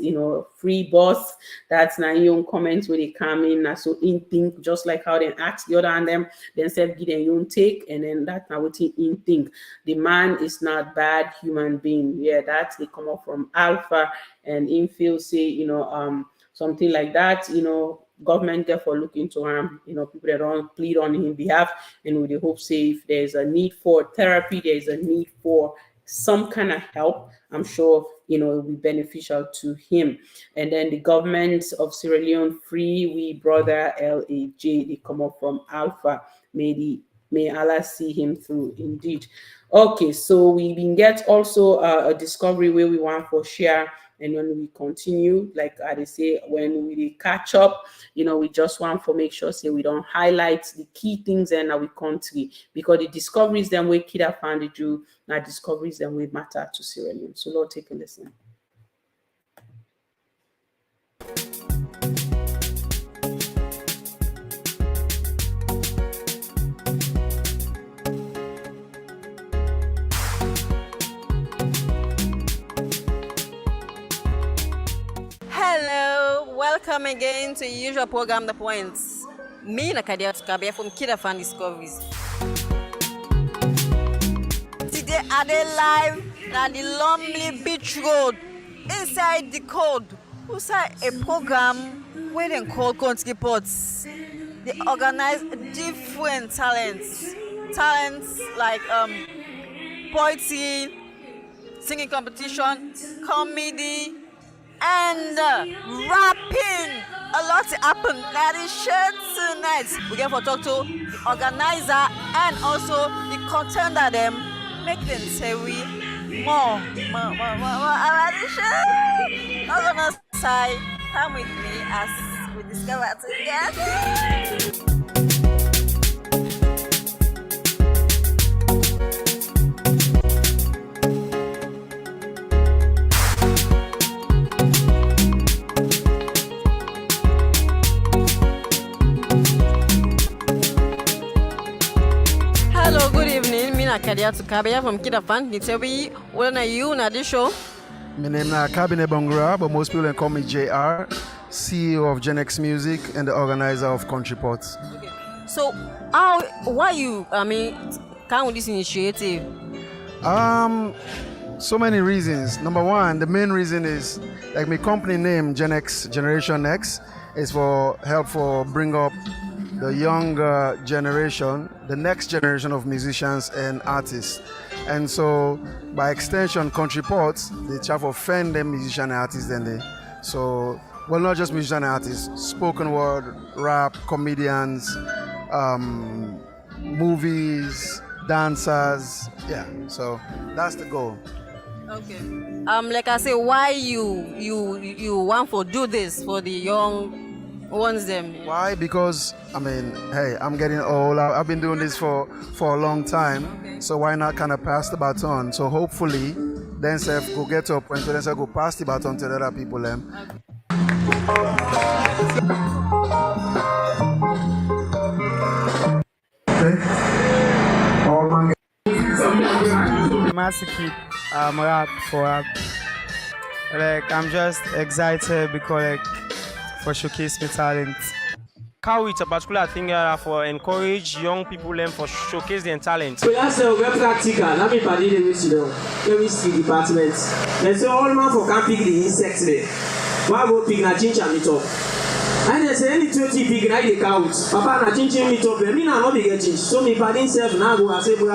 free boss. That's now your own comments where they come in. So in think just like how they ask the other and them, then self give them your own take, and then that's now what in think. The man is not bad human being. Yeah, that's they come up from Alpha and Infield say, something like that, government therefore look into him, people that don't plead on his behalf, and with the hope say if there's a need for therapy, there's a need for some kind of help, I'm sure it will be beneficial to him. And then the government of Sierra Leone free we brother LAJ, they come up from Alpha. May Allah see him through indeed. Okay, so we been get also a discovery where we want for share. And when we continue, like I say, when we catch up, we just want to make sure say we don't highlight the key things in our country, because the discoveries then we KID-AFAN they do, now discoveries then we matter to Sierra Leone. So Lord, take a listen. Hello, welcome again to your usual program, The Points. Me, Nakadia from KID-AFAN Discoveries. Today, are they live on the lonely beach road inside the code? Who's a program where they call country ports. They organize different talents like poetry, singing competition, comedy, and rapping. A lot happen. Now the show tonight. We get for talk to the organizer and also the contender them. Make them say we more. About the show. Not gonna say. Come with me as We discover together. Hello, good evening. Mina KID-AFAN from KID-AFAN. You tell me when are you on this show? My name is Kabine Bongura, but most people call me JR, CEO of Gen X Music and the organizer of Country Pots. So, why you, come with this initiative? So many reasons. Number one, the main reason is like my company name Gen X, Generation X, is for help for bring up the younger generation, the next generation of musicians and artists. And so, by extension, Country Pots, they try to offend them musician and artists then they. So, well, not just musician and artists, spoken word, rap, comedians, movies, dancers. Yeah, so that's the goal. Okay. Like I say, why you want to do this for the young ones them? Why? Because hey, I'm getting old. I've been doing this for a long time. Okay. So why not kind of pass the baton? So hopefully, then Seth go get to a point where then go pass the baton to the other people. Massacre, rap for rap. Like I'm just excited because for showcase my talent. How it's a particular thing for encourage young people for showcase their talent. So that's very practical. Let me party the chemistry department. They say all man for can pick the insects there. Why go pick na chincha meet up? And they say any 20 pig na the couch. Papa na chincha meet up. Me na no be get chinch. So me party self na go I say boy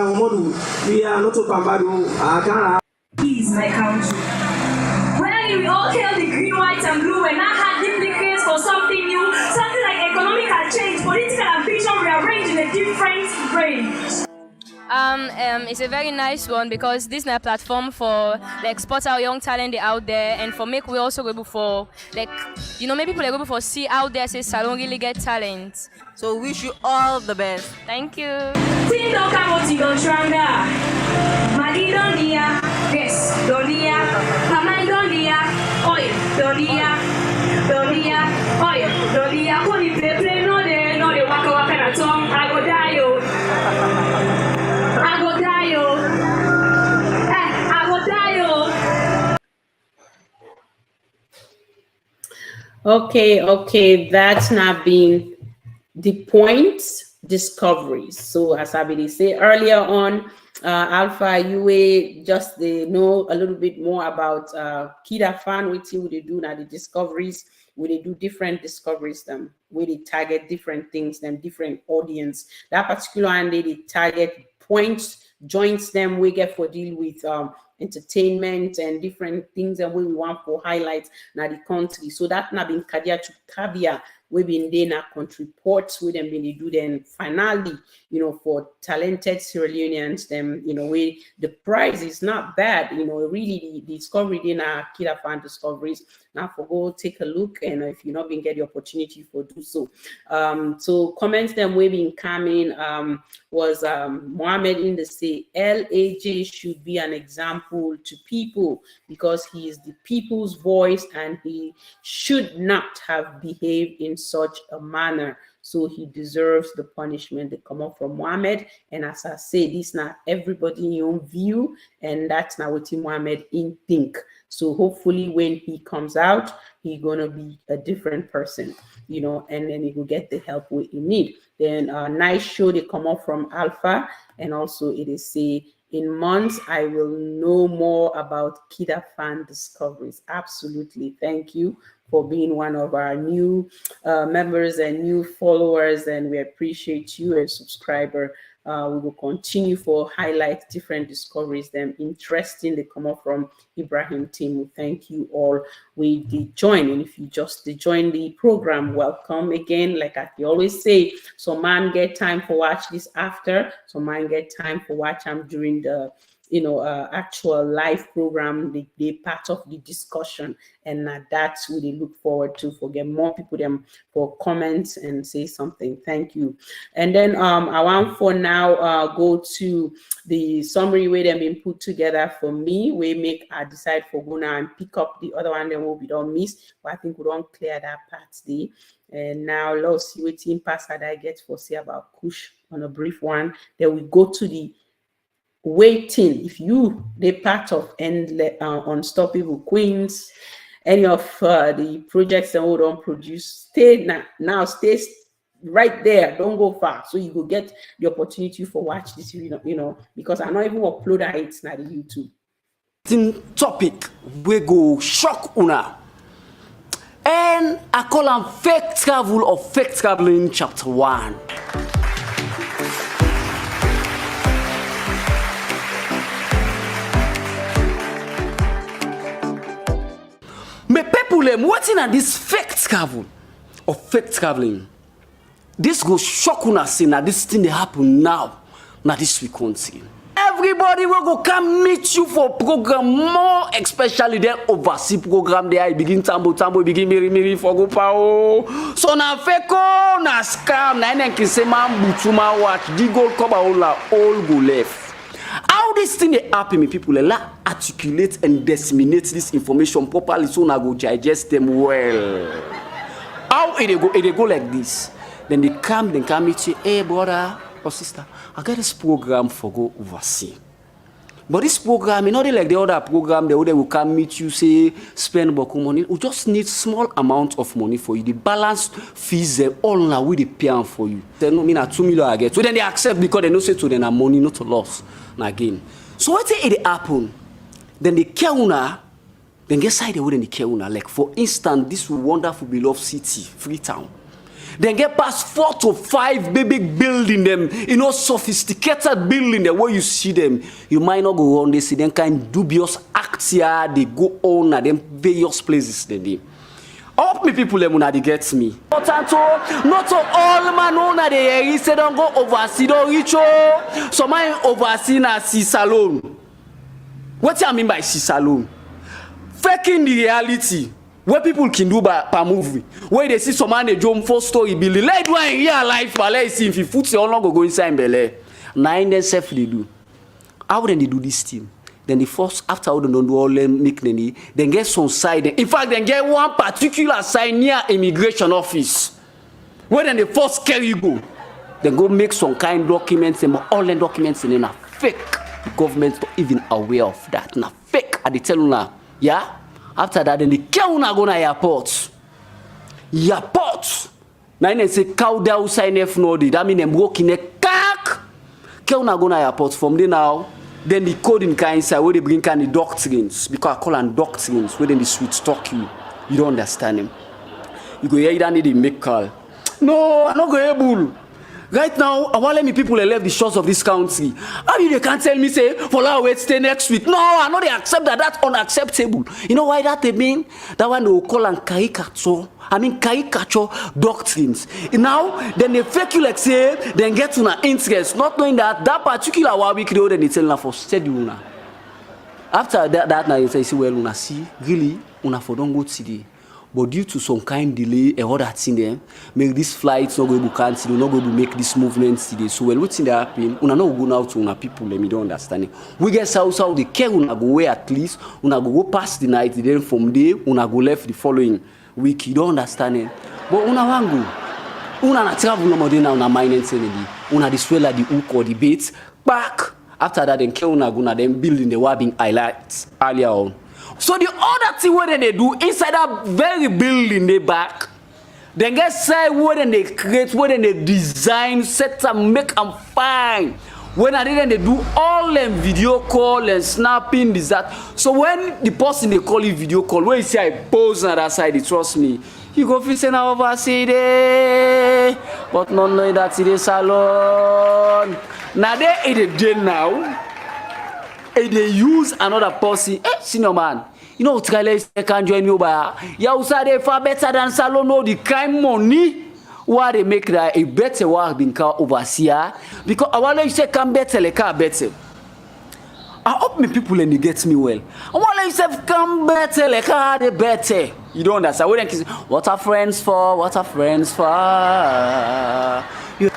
we are not to pambado. I can't. Please my country. When we all hail the green, white and blue and not had deeply craze for something new, something like economical change, political ambition rearranged in a different range. It's a very nice one because this is a platform for export our young talent out there and for make we also able for maybe people are able for see out there say Salone really get talent. So wish you all the best. Thank you. Tindo Kamoti don Shranga. Magi don dia, yes, don dia, Kamai don dia, oil, don dia, oil, don dia. Pony play no de waka na tongue. I go die yo. Okay, that's not been the point discoveries. So as I been say earlier on, Alpha, you will just know a little bit more about KID-AFAN, which you they do now the discoveries, where they do different discoveries them, where they target different things, them different audience. That particular one they target points, joints them we get for deal with entertainment and different things and we want for highlights now the country. So that now been Kadia to Kabia, we been there now country ports with them been do then finally, for talented Sierra Leoneans, them, we the prize is not bad, really the discovery in our KID-AFAN discoveries. Now for go take a look and if you not been get the opportunity for do so. So comments them we been coming was Mohammed in the say LAJ should be an example to people because he is the people's voice and he should not have behaved in such a manner. So he deserves the punishment that come up from Mohammed. And as I say, this not everybody in your own view, and that's not what Mohammed in think. So hopefully when he comes out, he's gonna be a different person, and then he will get the help we need. Then nice show they come up from Alpha, and also it is say in months I will know more about KID-AFAN discoveries. Absolutely, thank you for being one of our new members and new followers, and we appreciate you as subscriber. We will continue for highlight different discoveries, them interesting they come up from Ibrahim team. We thank you all. We did join, and if you just did join the program, welcome again. Like I always say, some man get time for watch this after, some man get time for watch them during the actual live program. They part of the discussion, and that's what they look forward to, for get more people them for comments and say something. Thank you. And then I want for now go to the summary where them been put together for me. We make I decide for go now and pick up the other one, then we don't miss. But I think we don't clear that part there. And now let's see what team pass that I get for say about Kush on a brief one. Then we go to the waiting. If you they part of Unstoppable Queens, any of the projects that we don't produce, stay stay right there. Don't go far, so you will get the opportunity for watch this. Because I not even upload it na the YouTube. Topic we go shock una. And I call them fake travel or fake traveling chapter 1. Me people them waiting at this fake travel or fake traveling. This go shock una say na this thing they happen now. Now this we can't see. Everybody will go come meet you for program, more especially their overseas program. There I begin tambo begin miri for go pao. So na feko na scam na enen kisema butuma watch the gold cover all go left. How this thing they happen, me people la articulate and disseminate this information properly so na go digest them well. How it go like this? Then they come meet you, hey brother or sister, I got this program for go overseas. But this program, not like the other program, the other will come meet you, say, spend beaucoup money. We just need small amount of money for you. The balance fees, all now we pay for you. They no mean 2 million I get. So then they accept because they know say to them a money, not a loss. Again. So what it happen? Then the Keuna, then get side the way then the Keuna. Like for instance, this wonderful beloved city, Freetown. Then get past 4 to 5 big building them, sophisticated building there where you see them. You might not go on, they see them kind dubious acts here, they go on at them various places they do. All me people them they get me. Not all man owner they say don't go oversee, don't reach so my oversee na see Salone. What do I mean by see Salone? Faking the reality. What people can do per movie. Where they see some man they jump 4-story building. Let one in real life, but let's see if you foot how long go inside Bele. 9 then self they do. How then they do this thing? Then the first after all they don't do all them make any, then get some side. In fact, then get one particular side near immigration office. Where then the first carry you go. Then go make some kind documents and all the documents in a fake. The government not even aware of that. Na fake at the tell now. Yeah? After that, then the Keuna go na airport. Airport. Now they say cow down sign F no did. That mean them walk in a cack. Keuna go na airport from there now. Then the code in kind side where they bring kind of doctrines. Because I call them doctrines where then the sweet talk you. You don't understand them. You go here, you don't need to make call. No, I'm not going able. Right now, I want let me people left the shores of this country. How you they can't tell me say for now wait stay next week? No, I know they accept that. That's unacceptable. You know why that they mean? That one they will call and caricature. Caricature doctrines. Now then they fake you like say then get to an interest, not knowing that that particular one week then they tell una for steady una. After that now you say well una see really una for don't go today. But due to some kind delay and other thing there, make this flight not going to cancel, not going to make this movement today. So when what's in the happen, una not go now to una people, let me don't understand it. We get south the care una go away at least, una go past the night, then from there, una go left the following week. You don't understand it. But una want go. Una na travel no more now una mind and sanity. Una this way like the hook or the bait back. After that, then care una go na then building the wabbing highlights earlier on. So the other thing what they do inside that very building they back, then get say what they create, what they design, set up, make them fine. When I didn't they do all them video call and snapping this that. So when the person they call you video call, when you see I pose on that side, trust me, you go feel say now oversee there, but not knowing that it is Salone. Now they it day now. They use another person. Senior man, you know, trailers can join you by. You say they far better than Salone. No, the kind money why they make that a better work being car overseer because I want to say can better like car better. I hope me people and you get me well. I want yourself come better, like how they better. You don't understand. What are friends for? What are friends for? You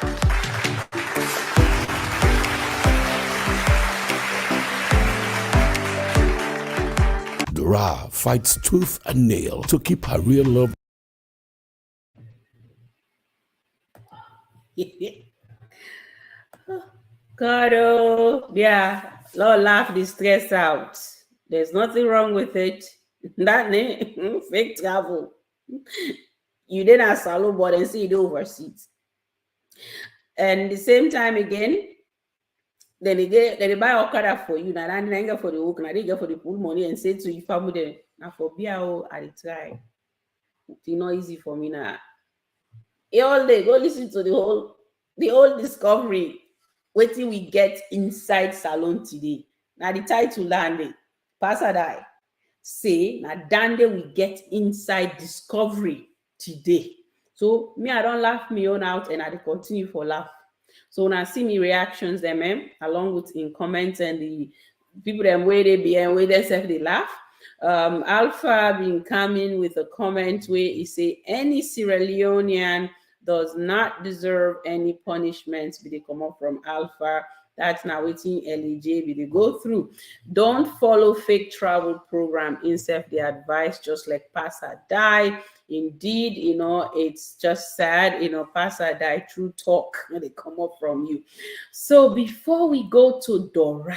Dora fights tooth and nail to keep her real love. God, oh, yeah. Lord, laugh the stress out. There's nothing wrong with it. That name, fake travel. You didn't have Salone, but then see it overseas. And the same time again, then they buy Okada for you. Now they get for the work, now they get for the pool money and say to you family, now for BIO, I try. It's not easy for me now. All day, go listen to the whole discovery. What till we get inside Salone today. Now the title landed. Pastor die. Say now Dande we get inside discovery today. So me, I don't laugh me on out and I continue for laugh. So when I see me reactions them along with in comments and the people them where they be and where they self they laugh. Alpha been coming with a comment where he say any Sierra Leonean does not deserve any punishments be they come up from Alpha. That's now waiting LEJ be they go through. Don't follow fake travel program instead the advice just like Pastor die. Indeed, it's just sad, Pastor die true talk when they come up from you. So before we go to Dora,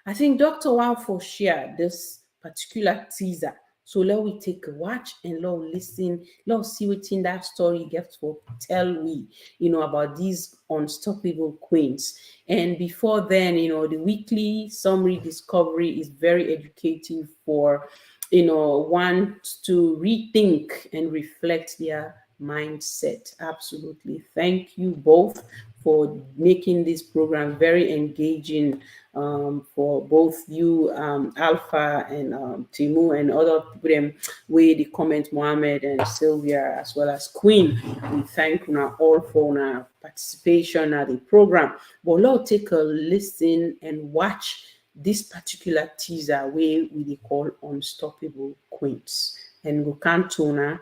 I think Dr. Wanfo shared this particular teaser. So let we take a watch and let we listen, let us see what's in that story gets for tell we, about these unstoppable queens. And before then, the weekly summary discovery is very educative for, one to rethink and reflect their mindset. Absolutely. Thank you both for making this program very engaging for both you, Alpha and Timu and other people where the comment Mohammed and Sylvia as well as Queen. We thank you all for participation at the program. But let's take a listen and watch this particular teaser where we call Unstoppable Queens. And we can tune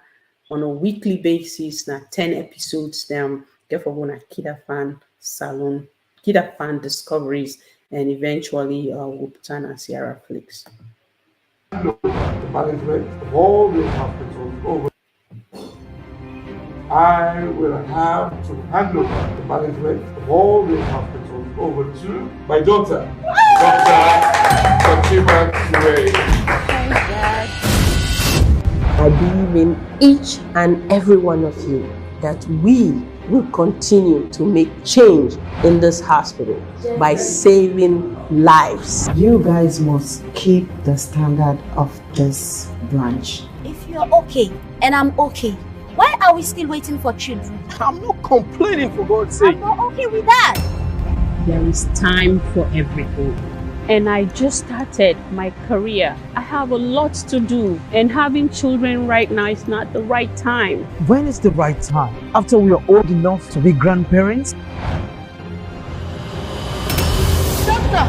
on a weekly basis, 10 episodes them. Therefore, we're going to KID-AFAN Salone, KID-AFAN Discoveries, and eventually we'll put on Sierra Flix. The management of all the hospitals over. I will have to hand over the management of all the hospitals over to my daughter, Dr. Fatima Toure. I believe in each and every one of you that we will continue to make change in this hospital by saving lives. You guys must keep the standard of this branch. If you're okay and I'm okay, why are we still waiting for children? I'm not complaining, for God's sake. I'm not okay with that. There is time for everything. And I just started my career. I have a lot to do, and having children right now is not the right time. When is the right time? After we are old enough to be grandparents? Doctor!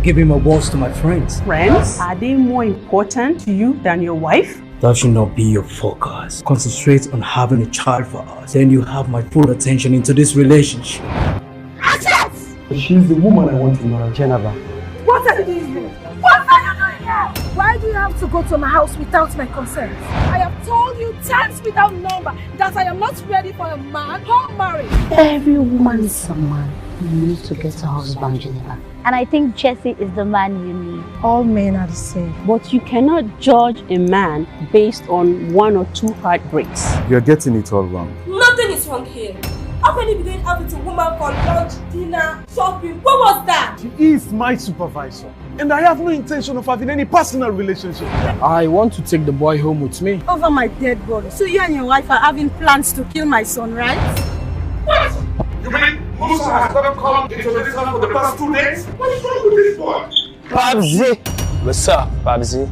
Giving my balls to my friends. Friends? Are they more important to you than your wife? That should not be your focus. Concentrate on having a child for us. Then you have my full attention into this relationship. She's the woman I want to marry, Geneva. What are you doing here? What are you doing here? Why do you have to go to my house without my consent? I have told you times without number that I am not ready for a man or marriage. Every woman is a man. You need to get a husband, Geneva. And I think Jesse is the man you need. All men are the same. But you cannot judge a man based on 1 or 2 heartbreaks. You're getting it all wrong. Nothing is wrong here. How can you be going out with a woman for lunch, dinner, shopping? What was that? He is my supervisor. And I have no intention of having any personal relationship. I want to take the boy home with me. Over my dead body. So you and your wife are having plans to kill my son, right? What? You mean Musa has not come into this house for the past 2 days? What is wrong with this boy? Babzi! What's up, Babzi?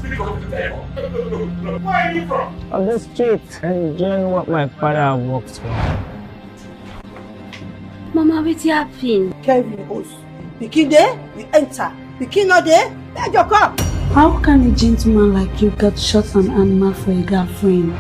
Where are you from? On the street, enjoying what my father worked for. Mama, what's happening? Kevin, boss. Pikin there, you enter. Pikin not there, beg your come. How can a gentleman like you get shot an animal for a girlfriend?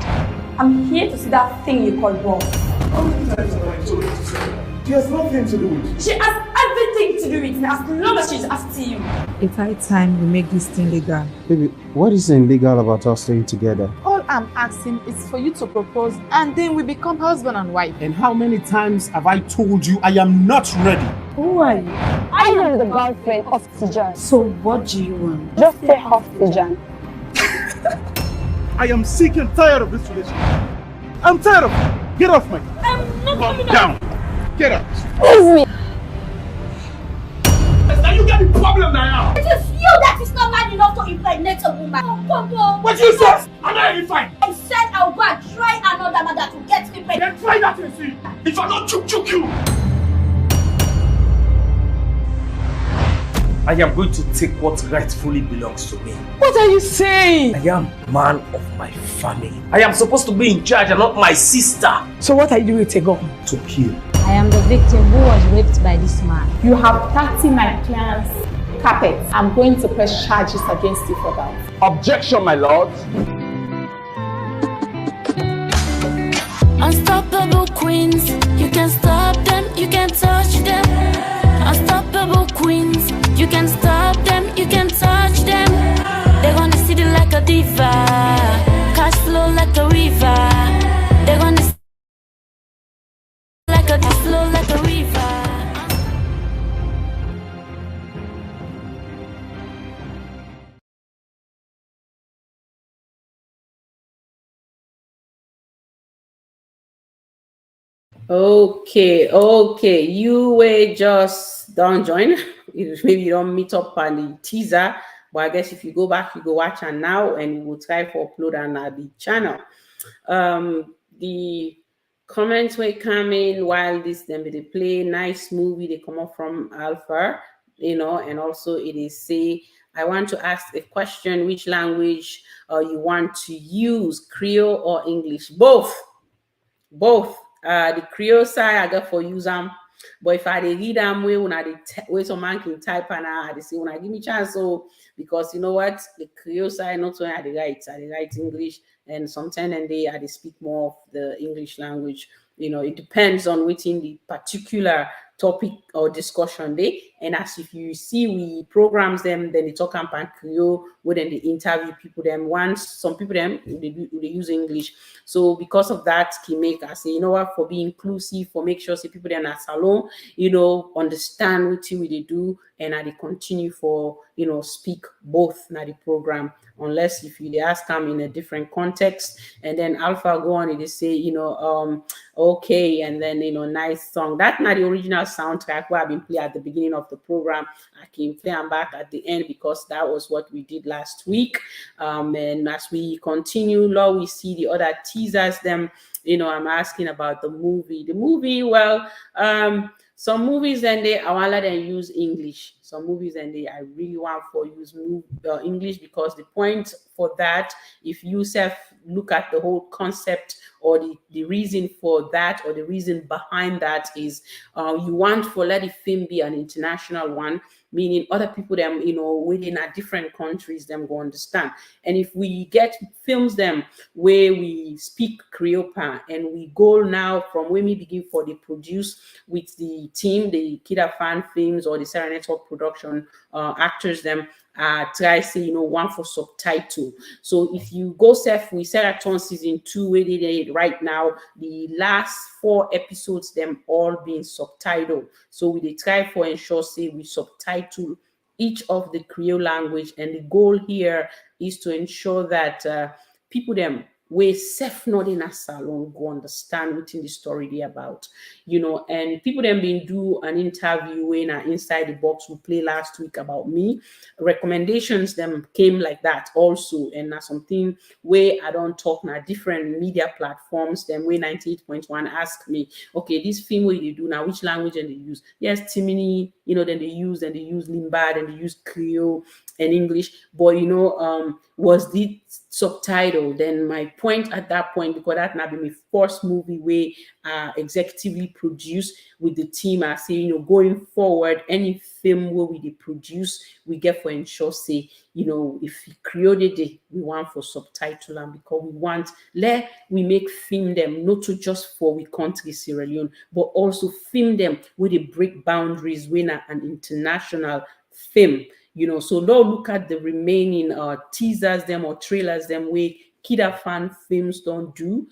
I'm here to see that thing you call boss. How many times have I told you to say that? She has nothing to do with it. She has everything to do with me as long as she's after you. It's high time we make this thing legal. Baby, what is illegal about us staying together? All I'm asking is for you to propose and then we become husband and wife. And how many times have I told you I am not ready? Who are you? I am the girlfriend of Tijan. So what do you want? Just say off Tijan. I am sick and tired of this relationship. I'm tired of it. Get off my car. I'm not Calm coming down. Get out. Leave me. Now you get the problem now. It is you that is not man enough to impregnate a woman. Oh, come on. What you said? I'm not even fine. I said I'll go and try another man that will get me pregnant. Then try that and see. If I don't choke you. I am going to take what rightfully belongs to me. What are you saying? I am man of my family. I am supposed to be in charge and not my sister. So what are you doing with a gun? To kill. I am the victim who was raped by this man. You have 30 my client's carpet. I'm going to press charges against you for that. Objection, my lord. Unstoppable queens, you can stop them, you can touch them. Unstoppable queens, you can stop them, you can touch them. They're gonna see you like a diva, cash flow like a river. They're gonna see like a flow like a river. Okay. You were just don't join. Maybe you don't meet up on the teaser, but I guess if you go back, you go watch and now, and we will try for upload on the channel. The comments were coming while they play nice movie. They come up from Alpha, and also it is say, I want to ask a question: which language you want to use, Creole or English? Both. The Creole side I got for use them, but if I read them way some man can type and I say when I give me chance, so because you know what, the Creole side not only I write English, and sometimes and they speak more of the English language. It depends on within the particular topic or discussion day. And as if you see, we programs them, then they talk about Creole, where then they interview people them. Once some people them they use English. So because of that, can make us say, you know what, for being inclusive, for make sure say people them at salon, understand what they do, and they continue for speak both na the program, unless if you they ask them in a different context, and then Alpha go on and they say okay, and then nice song. That's not the original soundtrack where I've been playing at the beginning of the program. I can play them back at the end because that was what we did last week. And as we continue, Lord, we see the other teasers. Them, I'm asking about the movie. The movie, well, some movies and I want to let them use English. Some movies and I really want for use English, because the point for that, if you look at the whole concept or the reason for that, or the reason behind that is you want for let the film be an international one, meaning other people them within different countries them go understand. And if we get films them where we speak Creole and we go now from when we begin for the produce with the team, the KID-AFAN films or the Sierra Network production actors them try say one for subtitle. So if you go we Seraton season 2 where they did right now, the last 4 episodes them all being subtitled. So we try for ensure say we subtitle each of the Creole language, and the goal here is to ensure that people them we not in a salon go understand within the story they about, and people then been do an interview when inside the box we play last week about me. Recommendations them came like that also, and that's something where I don't talk now different media platforms. Them way 98.1 ask me, okay, this film what you do now, which language and they use? Yes, Timini, then they use Limba, and they use Creole. and English, but was the subtitle. Then my point at that point, because that now be my first movie we executively produced with the team, I say, going forward, any film where we produce, we get for ensure say, if we created it, we want for subtitle, and because we want we make film them not to just for we country Sierra Leone, but also film them where they break boundaries when an international film. So now look at the remaining teasers them or trailers them where KID-AFAN films don't do.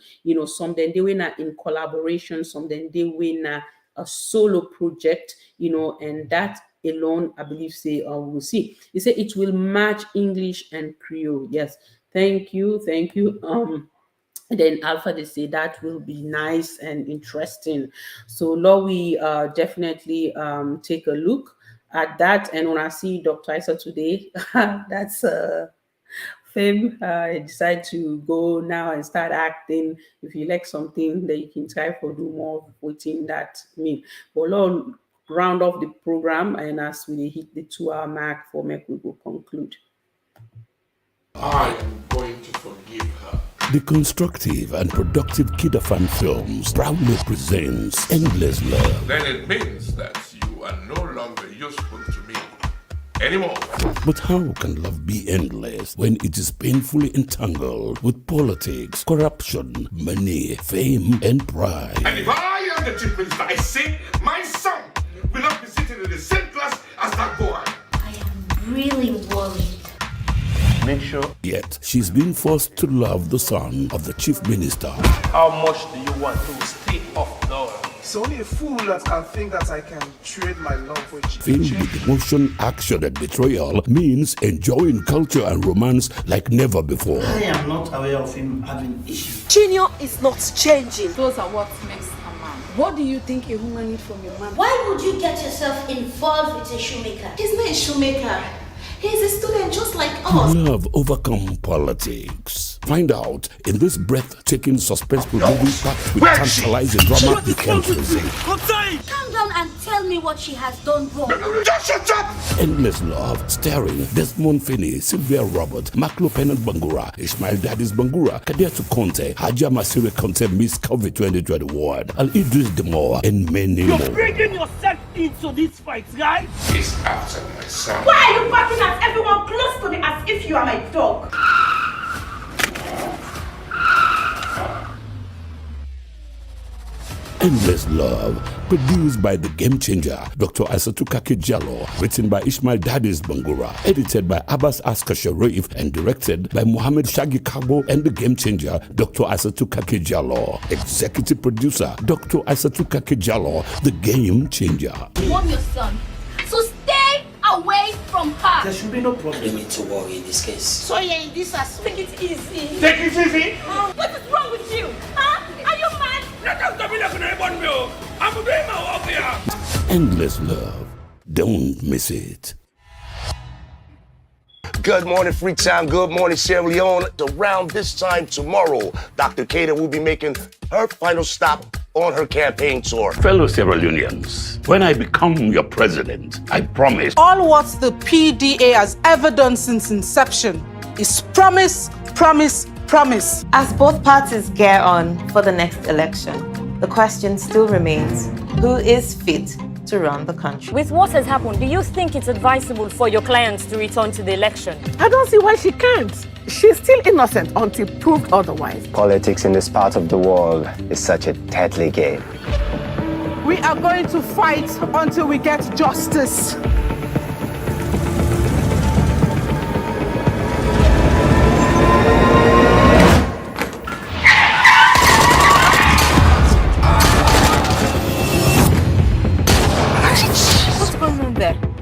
Some then they win in collaboration, some then they win a solo project, and that alone, I believe, say we'll see. They say it will match English and Creole. Yes, thank you. Then Alpha, they say that will be nice and interesting. So now we definitely take a look at that. And when I see Dr. Isatu today, that's film. I decide to go now and start acting. If you like something that you can try for do more within that mean. But Lord, round off the program, and as we hit the 2-hour mark for me, we will conclude. I am going to forgive her. The constructive and productive KID-AFAN Films proudly presents Endless Love. Then it means that you are no longer useful to me anymore. But how can love be endless when it is painfully entangled with politics, corruption, money, fame, and pride? And if I am the chief minister, I say my son will not be sitting in the same class as that boy. I am really worried. Make sure. Yet, she's been forced to love the son of the chief minister. How much do you want to stay off the door? It's only a fool that can think that I can trade my love for cheap. Filled with emotion, action, and betrayal means enjoying culture and romance like never before. I am not aware of him having issues. Junior is not changing. Those are what makes a man. What do you think a woman needs from a man? Why would you get yourself involved with a shoemaker? He's not a shoemaker. He's a student just like us. Love overcome politics. Find out in this breathtaking suspenseful movie packed with tantalizing drama you can't resist. Calm down and tell me what she has done wrong. Just shut up! Endless Love, starring Desmond Finney, Sylvia Robert, Maklo Pennant Bangura, Ishmael Dadis Bangura, Kadeatu Conte, Haja Masiri Conte, Miss COVID 2021, Al Idris Demore, and many more. You're bringing yourself into this fight, right? He's after my son. Why are you barking at everyone close to me as if you are my dog? Endless Love, produced by the Game Changer, Dr. Isatu Jallo, written by Ishmael Dadis Bangura, edited by Abbas Askar Sharif, and directed by Mohammed Shagi Kabo and the Game Changer, Dr. Isatu Jallo. Executive producer, Dr. Isatu Jallo, the Game Changer. You want your son, so stay away from her. There should be no problem. I don't need to worry in this case. So you're in this as take it easy. Take it easy. What is wrong with you? Huh? Are you mad? Endless Love. Don't miss it. Good morning, Freetown. Good morning, Sierra Leone. Around this time tomorrow, Dr. Kata will be making her final stop on her campaign tour. Fellow Sierra Leoneans, when I become your president, I promise. All what the PDA has ever done since inception is promise, promise, promise. As both parties gear on for the next election, the question still remains, who is fit to run the country? With what has happened, do you think it's advisable for your clients to return to the election? I don't see why she can't. She's still innocent until proved otherwise. Politics in this part of the world is such a deadly game. We are going to fight until we get justice.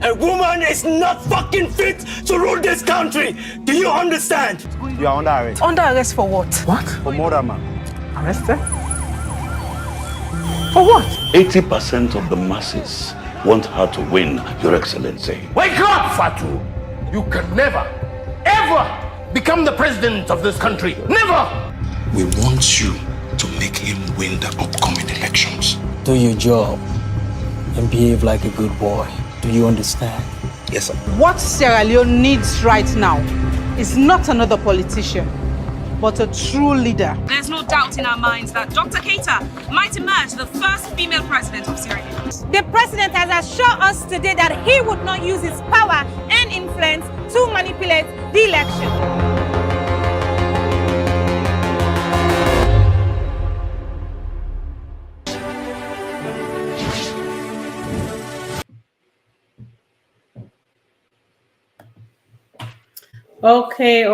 A woman is not fucking fit to rule this country. Do you understand? You are under arrest. Under arrest for what? What? For murder, man. Arrested? For what? 80% of the masses want her to win, Your Excellency. Wake up, Fatu! You can never, ever become the president of this country. Never! We want you to make him win the upcoming elections. Do your job and behave like a good boy. Do you understand? Yes, sir. What Sierra Leone needs right now is not another politician, but a true leader. There's no doubt in our minds that Dr. Keita might emerge the first female president of Sierra Leone. The president has assured us today that he would not use his power and influence to manipulate the election. Okay,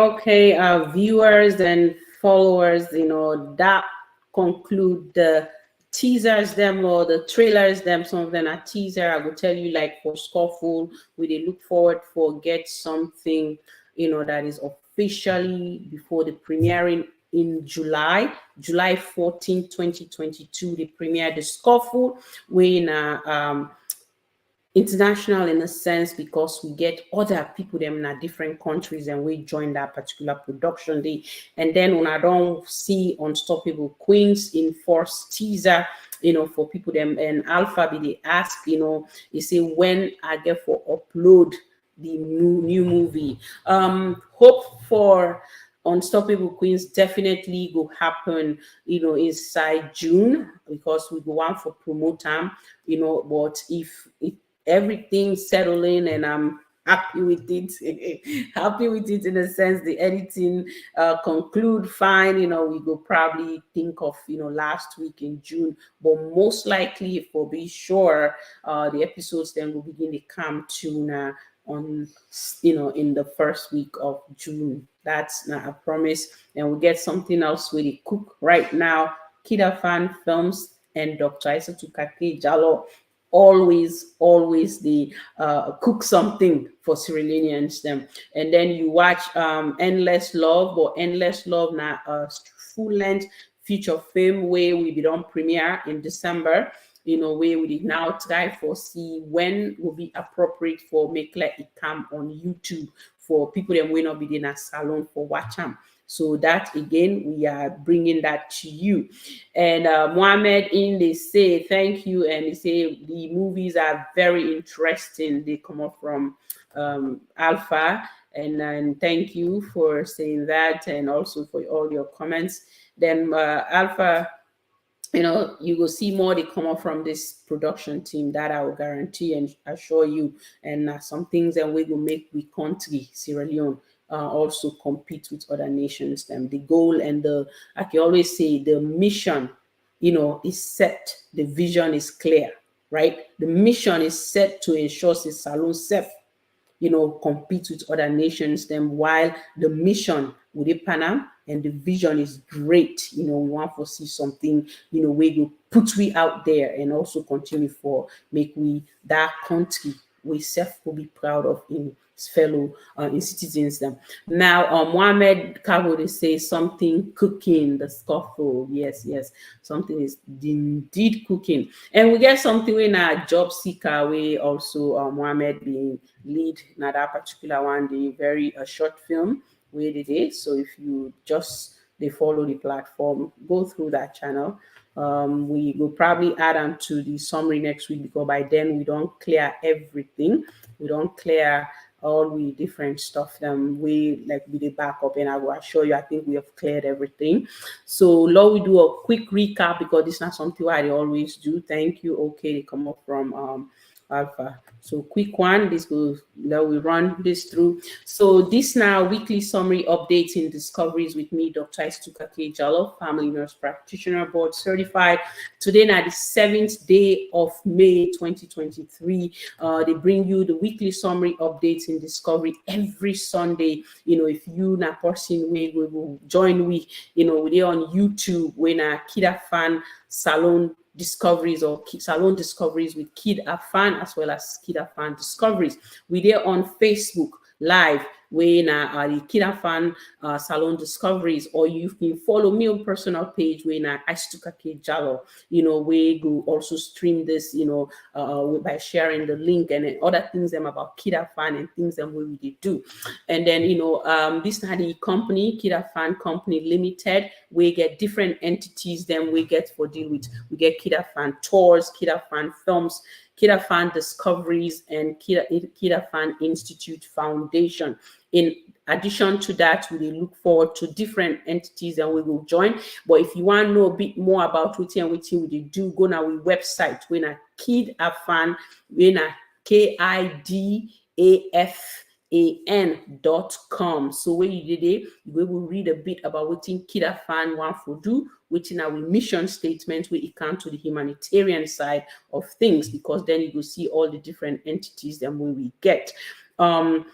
viewers and followers, that conclude the teasers them or the trailers them. Some of them are teaser. I will tell you, like for Scuffle, we they look forward for get something, that is officially before the premiering in July 14, 2022. They premiere the Scuffle. We in international in a sense because we get other people them in different countries and we join that particular production day. And then when I don't see Unstoppable Queens in first teaser, for people them and Alpha be they ask, they say when I get for upload the new movie. Hope for Unstoppable Queens definitely will happen, inside June because we go on for promote time, but if everything settling and I'm happy with it, happy with it in a sense, the editing conclude fine, we go probably think of, last week in June, but most likely for be sure, the episodes then will begin to come to on, in the first week of June. That's not a promise. And we'll get something else with the cook right now. KID-AFAN Films and Dr. Isatu Jalo always they cook something for Sierra Leoneans them. And then you watch Endless Love, but Endless Love now full length feature film where we be on premiere in December. Where we did now try for see when will be appropriate for make like it come on YouTube for people that will not be in a salon for watch them. So that again, we are bringing that to you. And Mohammed they say thank you, and they say the movies are very interesting. They come up from Alpha, and thank you for saying that, and also for all your comments. Then Alpha, you will see more they come up from this production team, that I will guarantee and assure you. And some things that we will make we country Sierra Leone also compete with other nations. Them the goal and I can always say the mission, is set. The vision is clear, right? The mission is set to ensure the salon safe, compete with other nations. Then while the mission with the Panam and the vision is great, we want to see something, we will put we out there and also continue for make we that country we self will be proud of in fellow in citizens them. Now Mohammed Kabo they say something cooking the Scuffle. Yes, something is indeed cooking, and we get something in our job seeker way also. Mohammed being lead now that particular one, the very short film where it is. So if you just they follow the platform, go through that channel. We will probably add on to the summary next week because by then we don't clear everything. We don't clear all the different stuff. We like with the backup, and I will assure you, I think we have cleared everything. So now we do a quick recap because this is not something I always do. Thank you. Okay, they come up from Alpha. So quick one, this will now we run this through. So this now weekly summary updates in discoveries with me, Dr. Isatu Jalo, family nurse practitioner, board certified. Today now the 7th day of May 2023. They bring you the weekly summary updates in discovery every Sunday. If you na person we will join we, we're on YouTube when KID-AFAN Salone Discoveries or Salone Discoveries with KID-AFAN as well as KID-AFAN Discoveries. We're there on Facebook Live when the KID-AFAN Salone Discoveries, or you can follow me on personal page when Isatu Jalo, we go also stream this, by sharing the link and other things them about KID-AFAN and things them we really do. And then, this now the company, KID-AFAN Company Limited, we get different entities then we get for deal with. We get KID-AFAN Tours, KID-AFAN Films, AFANDiscoveries, and KID-AFAN Institute Foundation. In addition to that, we look forward to different entities and we will join. But if you want to know a bit more about what we do, go on our website. We're at KID-AFAN, we're at KID-AFAN.com. So when you did it, we will read a bit about what KID-AFAN want to do, which in our mission statement, where it comes to the humanitarian side of things, because then you will see all the different entities that we get. And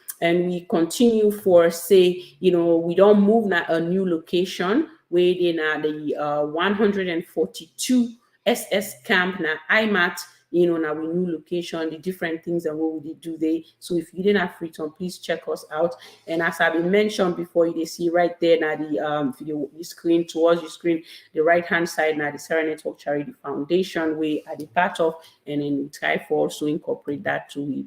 we continue for, say, we don't move now a new location where they now the 142 SS camp now IMAT, now we new location, the different things and what we do there. So if you didn't have free time, please check us out. And as I've been mentioned before, you see right there now the video screen, towards your screen, the right hand side now the Sierra Network Charity Foundation we are the part of, and then we try to also incorporate that to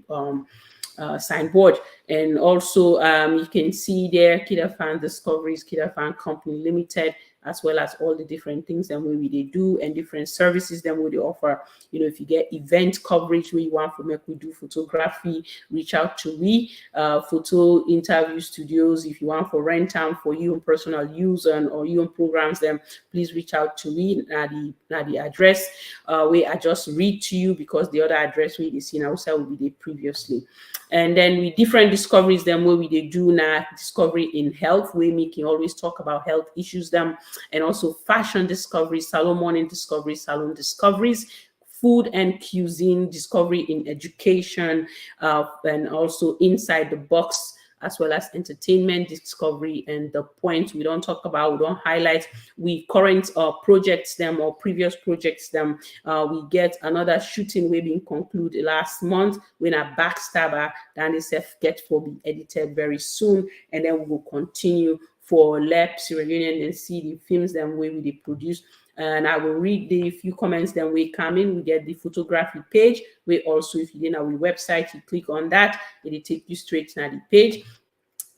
signboard. And also you can see there AFANDiscoveries, KID-AFAN Company Limited, as well as all the different things that they do and different services that they offer. If you get event coverage where you want to make we do photography, reach out to me. Photo interview studios, if you want for rent time for your own personal use or your own programs, then please reach out to me. The address where I just read to you, because the other address we see now will be there previously. And then with different discoveries, then where we do now discovery in health, where we can always talk about health issues, them, and also fashion discoveries, Salone Morning Discoveries, Salone Discoveries, food and cuisine discovery in education, and also inside the box, as well as entertainment discovery. And the point we don't talk about, we don't highlight, we current projects them or previous projects them. We get another shooting we been concluded last month when a backstabber that is get for be edited very soon, and then we will continue for Sierra Leone and see the films then we will produce. And I will read the few comments then we come in. We get the photography page. We also, if you didn't have our website, you click on that, it'll take you straight to the page.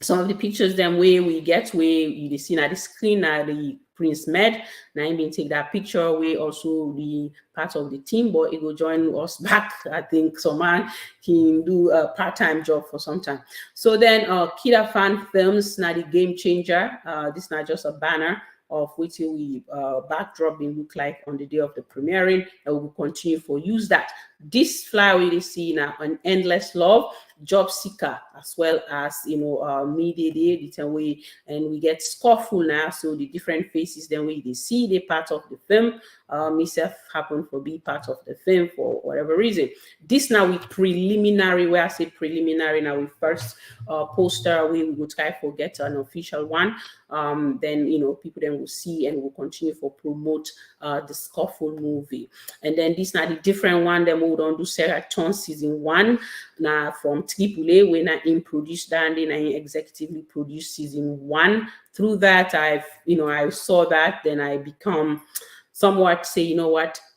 Some of the pictures then we get, where you see now the screen now the Prince Med. Now I take that picture. We also the part of the team, but it will join us back. I think some man can do a part-time job for some time. So then KID-AFAN Films, now the game changer. This is not just a banner of which we backdrop will look like on the day of the premiering, and we will continue for use that. This flyer we see now on Endless Love, Job Seeker, as well as Media Day, the way, and we get Scoreful now. So the different faces then they see the part of the film. Myself happen to be part of the film for whatever reason. This now with preliminary, where I say preliminary now with first poster, we will try to get an official one. Then people then will see and will continue for promote the Scoreful movie. And then this now the different one, then we don't do Sierra Leone Season One now from AAA, when I produced that, and then I executively produced Season One. Through that, I saw that, then I become somewhat say,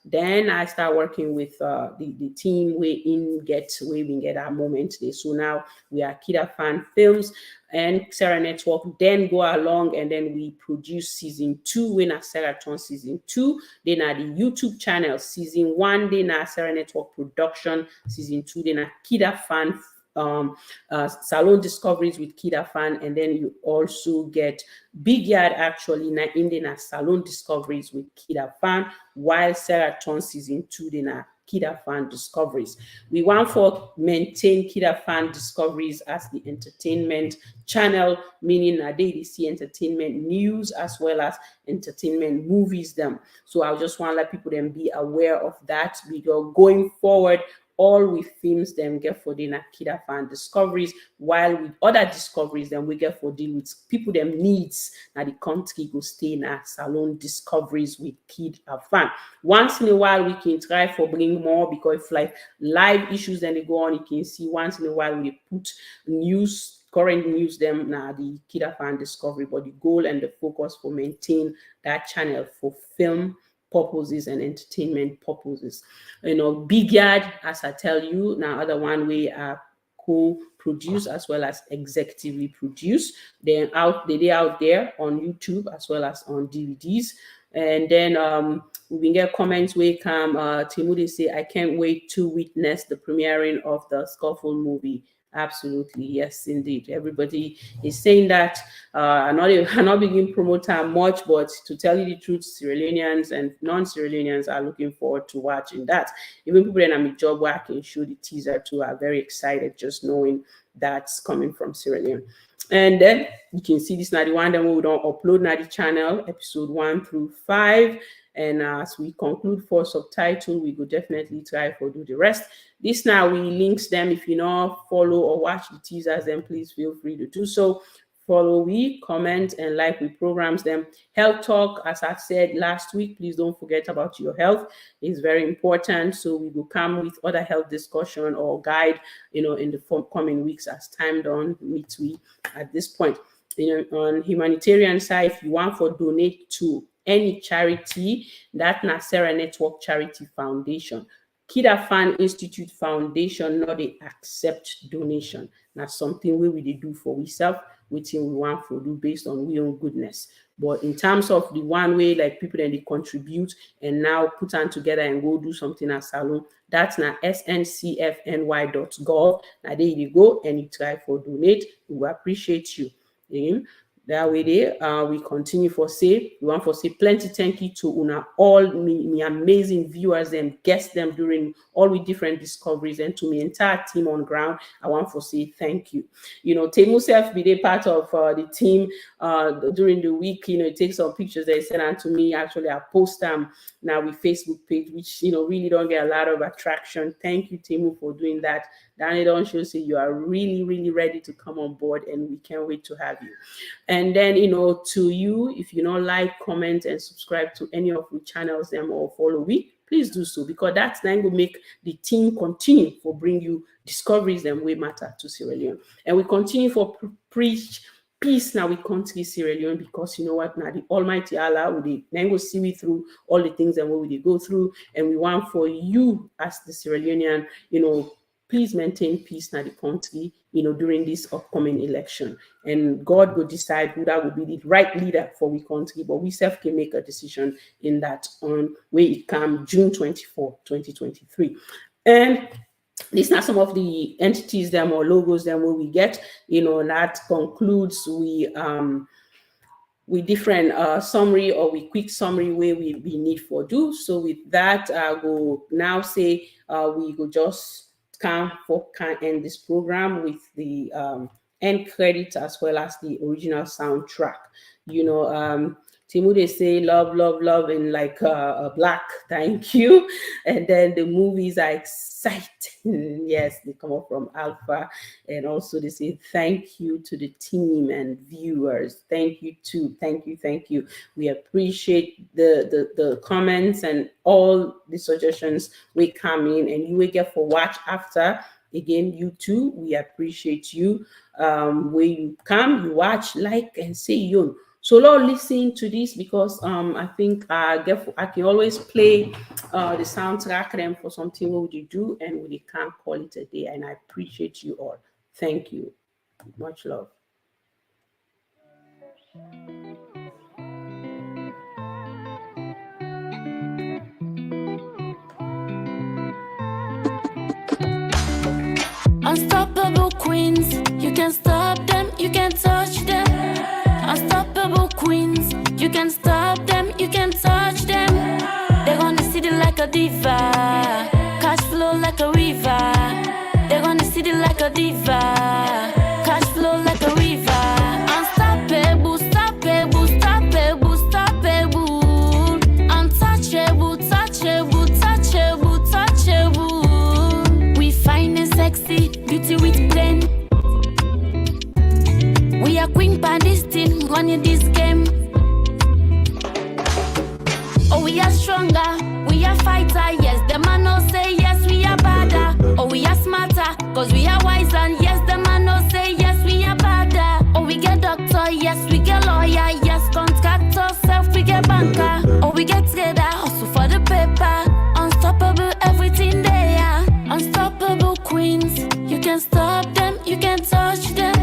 then I start working with the team where we get our moment today. So now we are KID-AFAN Films and Sierra Network, then go along and then we produce Season 2 when Sierra Leone Season 2. Then at the YouTube channel, Season 1, then Sierra Network Production, Season 2, then KID-AFAN Salone Discoveries with KID-AFAN, and then you also get Big Yard actually in the Salone Discoveries with KID-AFAN, while Sierra Leone Season 2 then KID-AFAN Discoveries. We want to maintain KID-AFAN Discoveries as the entertainment channel, meaning that they see entertainment news as well as entertainment movies them. So I just want to let people then be aware of that, because going forward, all with films then get for the KID-AFAN Discoveries, while with other discoveries then we get for deal with people them needs now the country go stay in Salone Discoveries with KID-AFAN. Once in a while we can try for bring more, because if like live issues then they go on, you can see once in a while we put news, current news them now the KID-AFAN Discovery, but the goal and the focus for maintain that channel for film purposes and entertainment purposes. Big Yard, as I tell you, now other one we are co-produce as well as executively produce. They're out there on YouTube as well as on DVDs. And then we can get comments where come Timude say, I can't wait to witness the premiering of the Scuffle movie. Absolutely, yes, indeed. Everybody is saying that. I'm not beginning promoter much, but to tell you the truth, Sierra Leoneans and non-Sierra Leoneans are looking forward to watching that. Even people that I'm a job where I can show the teaser to are very excited just knowing that's coming from Sierra Leone. And then you can see this now the one that we don't upload now the channel, episode 1 through 5. And as we conclude for subtitle, we will definitely try to do the rest. This now we links them. If you know, follow or watch the teasers, then please feel free to do so. Follow, we comment and like, we programs them. Health talk, as I said last week, please don't forget about your health. It's very important. So we will come with other health discussion or guide, in the coming weeks as time done meet we at this point. On humanitarian side, if you want to donate to any charity, that Nasera Network Charity Foundation. KID-AFAN Institute Foundation, not they accept donation. That's something we will do for ourselves, which we want to do based on we own goodness. But in terms of the one way, like people that they contribute and now put on together and go do something at Salone, that's now sncfny.gov. Now there you go, and you try for donate. We appreciate you. That way there, we continue for say, we want for say plenty thank you to all me amazing viewers and guests them during all with different discoveries, and to my entire team on ground, I want for say thank you. Temu self be a part of the team during the week, take some pictures they send out to me. Actually, I post them now with Facebook page, which really don't get a lot of attraction. Thank you, Temu, for doing that. Danny don't show say you are really, really ready to come on board, and we can't wait to have you. And then, to you, if you don't like, comment, and subscribe to any of the channels them or follow we, please do so, because that's then will make the team continue for bring you discoveries them way matter to Sierra Leone. And we continue for preach peace now we country Sierra Leone, because you know what, now the Almighty Allah will then go see we through all the things that we go through, and we want for you as the Sierra Leonean, please maintain peace in the country, during this upcoming election. And God will decide who that will be the right leader for we country, but we self can make a decision in that on where it comes June 24, 2023. And these are some of the entities them or logos them where we get, that concludes we different summary or we quick summary where we need for do. So with that, I will now say we go just can end this program with the end credits as well as the original soundtrack. Timude say love, love, love in like a black, thank you. And then the movies are exciting. Yes, they come up from Alpha. And also they say thank you to the team and viewers. Thank you too. Thank you, thank you. We appreciate the comments and all the suggestions we come in, and you will get for watch after. Again, you too, we appreciate you. Where you come, you watch, like, and say you. So Lord, listen to this, because I think I can always play the soundtrack them for something what we do, and we can't call it a day. And I appreciate you all. Thank you. Much love. Unstoppable queens, you can stop them, you can touch them. Unstoppable queens, you can stop them, you can touch them. They're gonna see it like a diva, cash flow like a river. They're gonna see it like a diva, cash flow like a river. Unstoppable, stoppable, stoppable, stoppable. Untouchable, touchable, touchable, touchable. We find it sexy, beauty with blend. We are queen by this thing, running this game. Oh, we are stronger, we are fighter. Yes, the man no say yes, we are badder. Oh, we are smarter, cause we are wiser. Yes, the man no say yes, we are badder. Oh, we get doctor, yes, we get lawyer. Yes, contractor, self, we get banker. Oh, we get trader, hustle for the paper. Unstoppable, everything there. Unstoppable queens, you can stop them, you can touch them.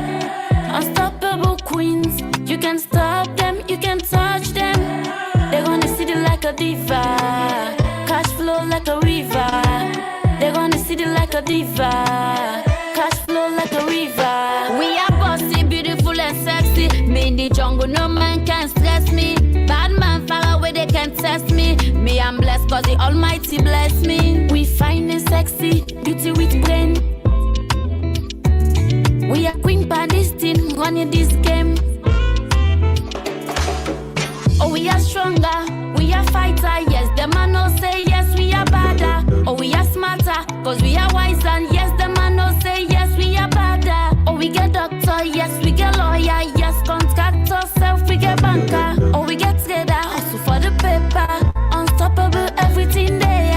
Unstoppable queens, you can stop them, you can touch them. They're gonna see the a diva. Cash flow like a river. We are bossy, beautiful and sexy. Me in the jungle, no man can stress me. Bad man far away, they can test me. Me, I'm blessed cause the Almighty bless me. We fine and sexy, beauty with brain. We are queen by this thing, running this game. Oh, we are stronger, we are fighter. Yes, the man no say yes, we are badder. Oh, we are smarter, cause we are wiser. Yes, the man no say yes, we are badder. Oh, we get doctor, yes, we get lawyer. Yes, contractor, self, we get banker. Oh, we get trader, hustle for the paper. Unstoppable, everything there.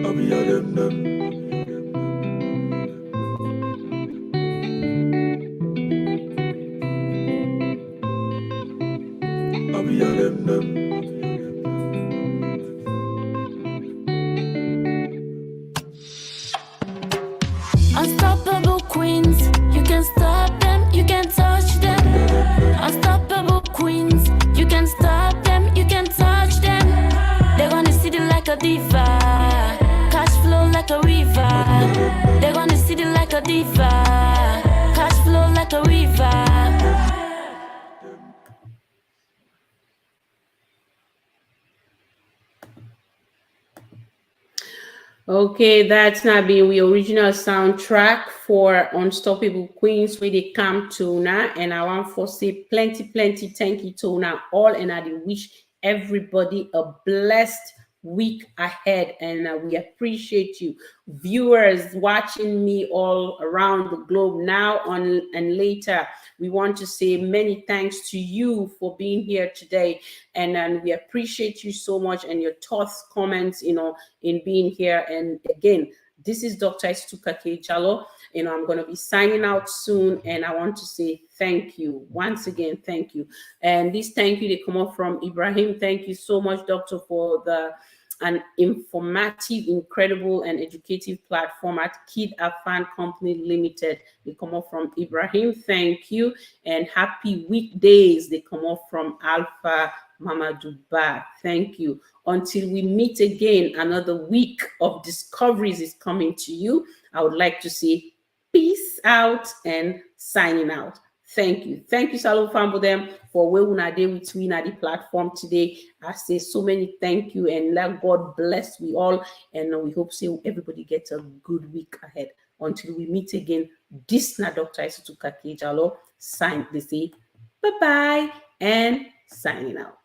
I'll be all them. I'll be all them. Unstoppable queens, you can stop them, you can touch them. Unstoppable queens, you can stop them, you can touch them. They're gonna see it like a diva. Cash flow like a river. They're gonna see it like a diva. Cash flow like a river. Okay, that's not being the original soundtrack for Unstoppable Queens where they come to now. And I want to say plenty thank you to now all, and I wish everybody a blessed week ahead, and we appreciate you viewers watching me all around the globe now on and later. We want to say many thanks to you for being here today, and we appreciate you so much and your thoughts, comments, in being here. And again, this is Dr. Isatu Jalo. I'm going to be signing out soon, and I want to say thank you once again. Thank you. And this thank you, they come up from Ibrahim. Thank you so much, Doctor, for an informative, incredible, and educative platform at KID-AFAN Company Limited. They come up from Ibrahim. Thank you. And happy weekdays. They come up from Alpha Mamaduba. Thank you. Until we meet again, another week of discoveries is coming to you. I would like to say peace out and signing out. Thank you. Thank you, Salone Fambodem, for where we are with me at the platform today. I say so many thank you, and let God bless we all. And we hope everybody gets a good week ahead. Until we meet again, this na Dr. Isatu Jalo sign. They say bye-bye and signing out.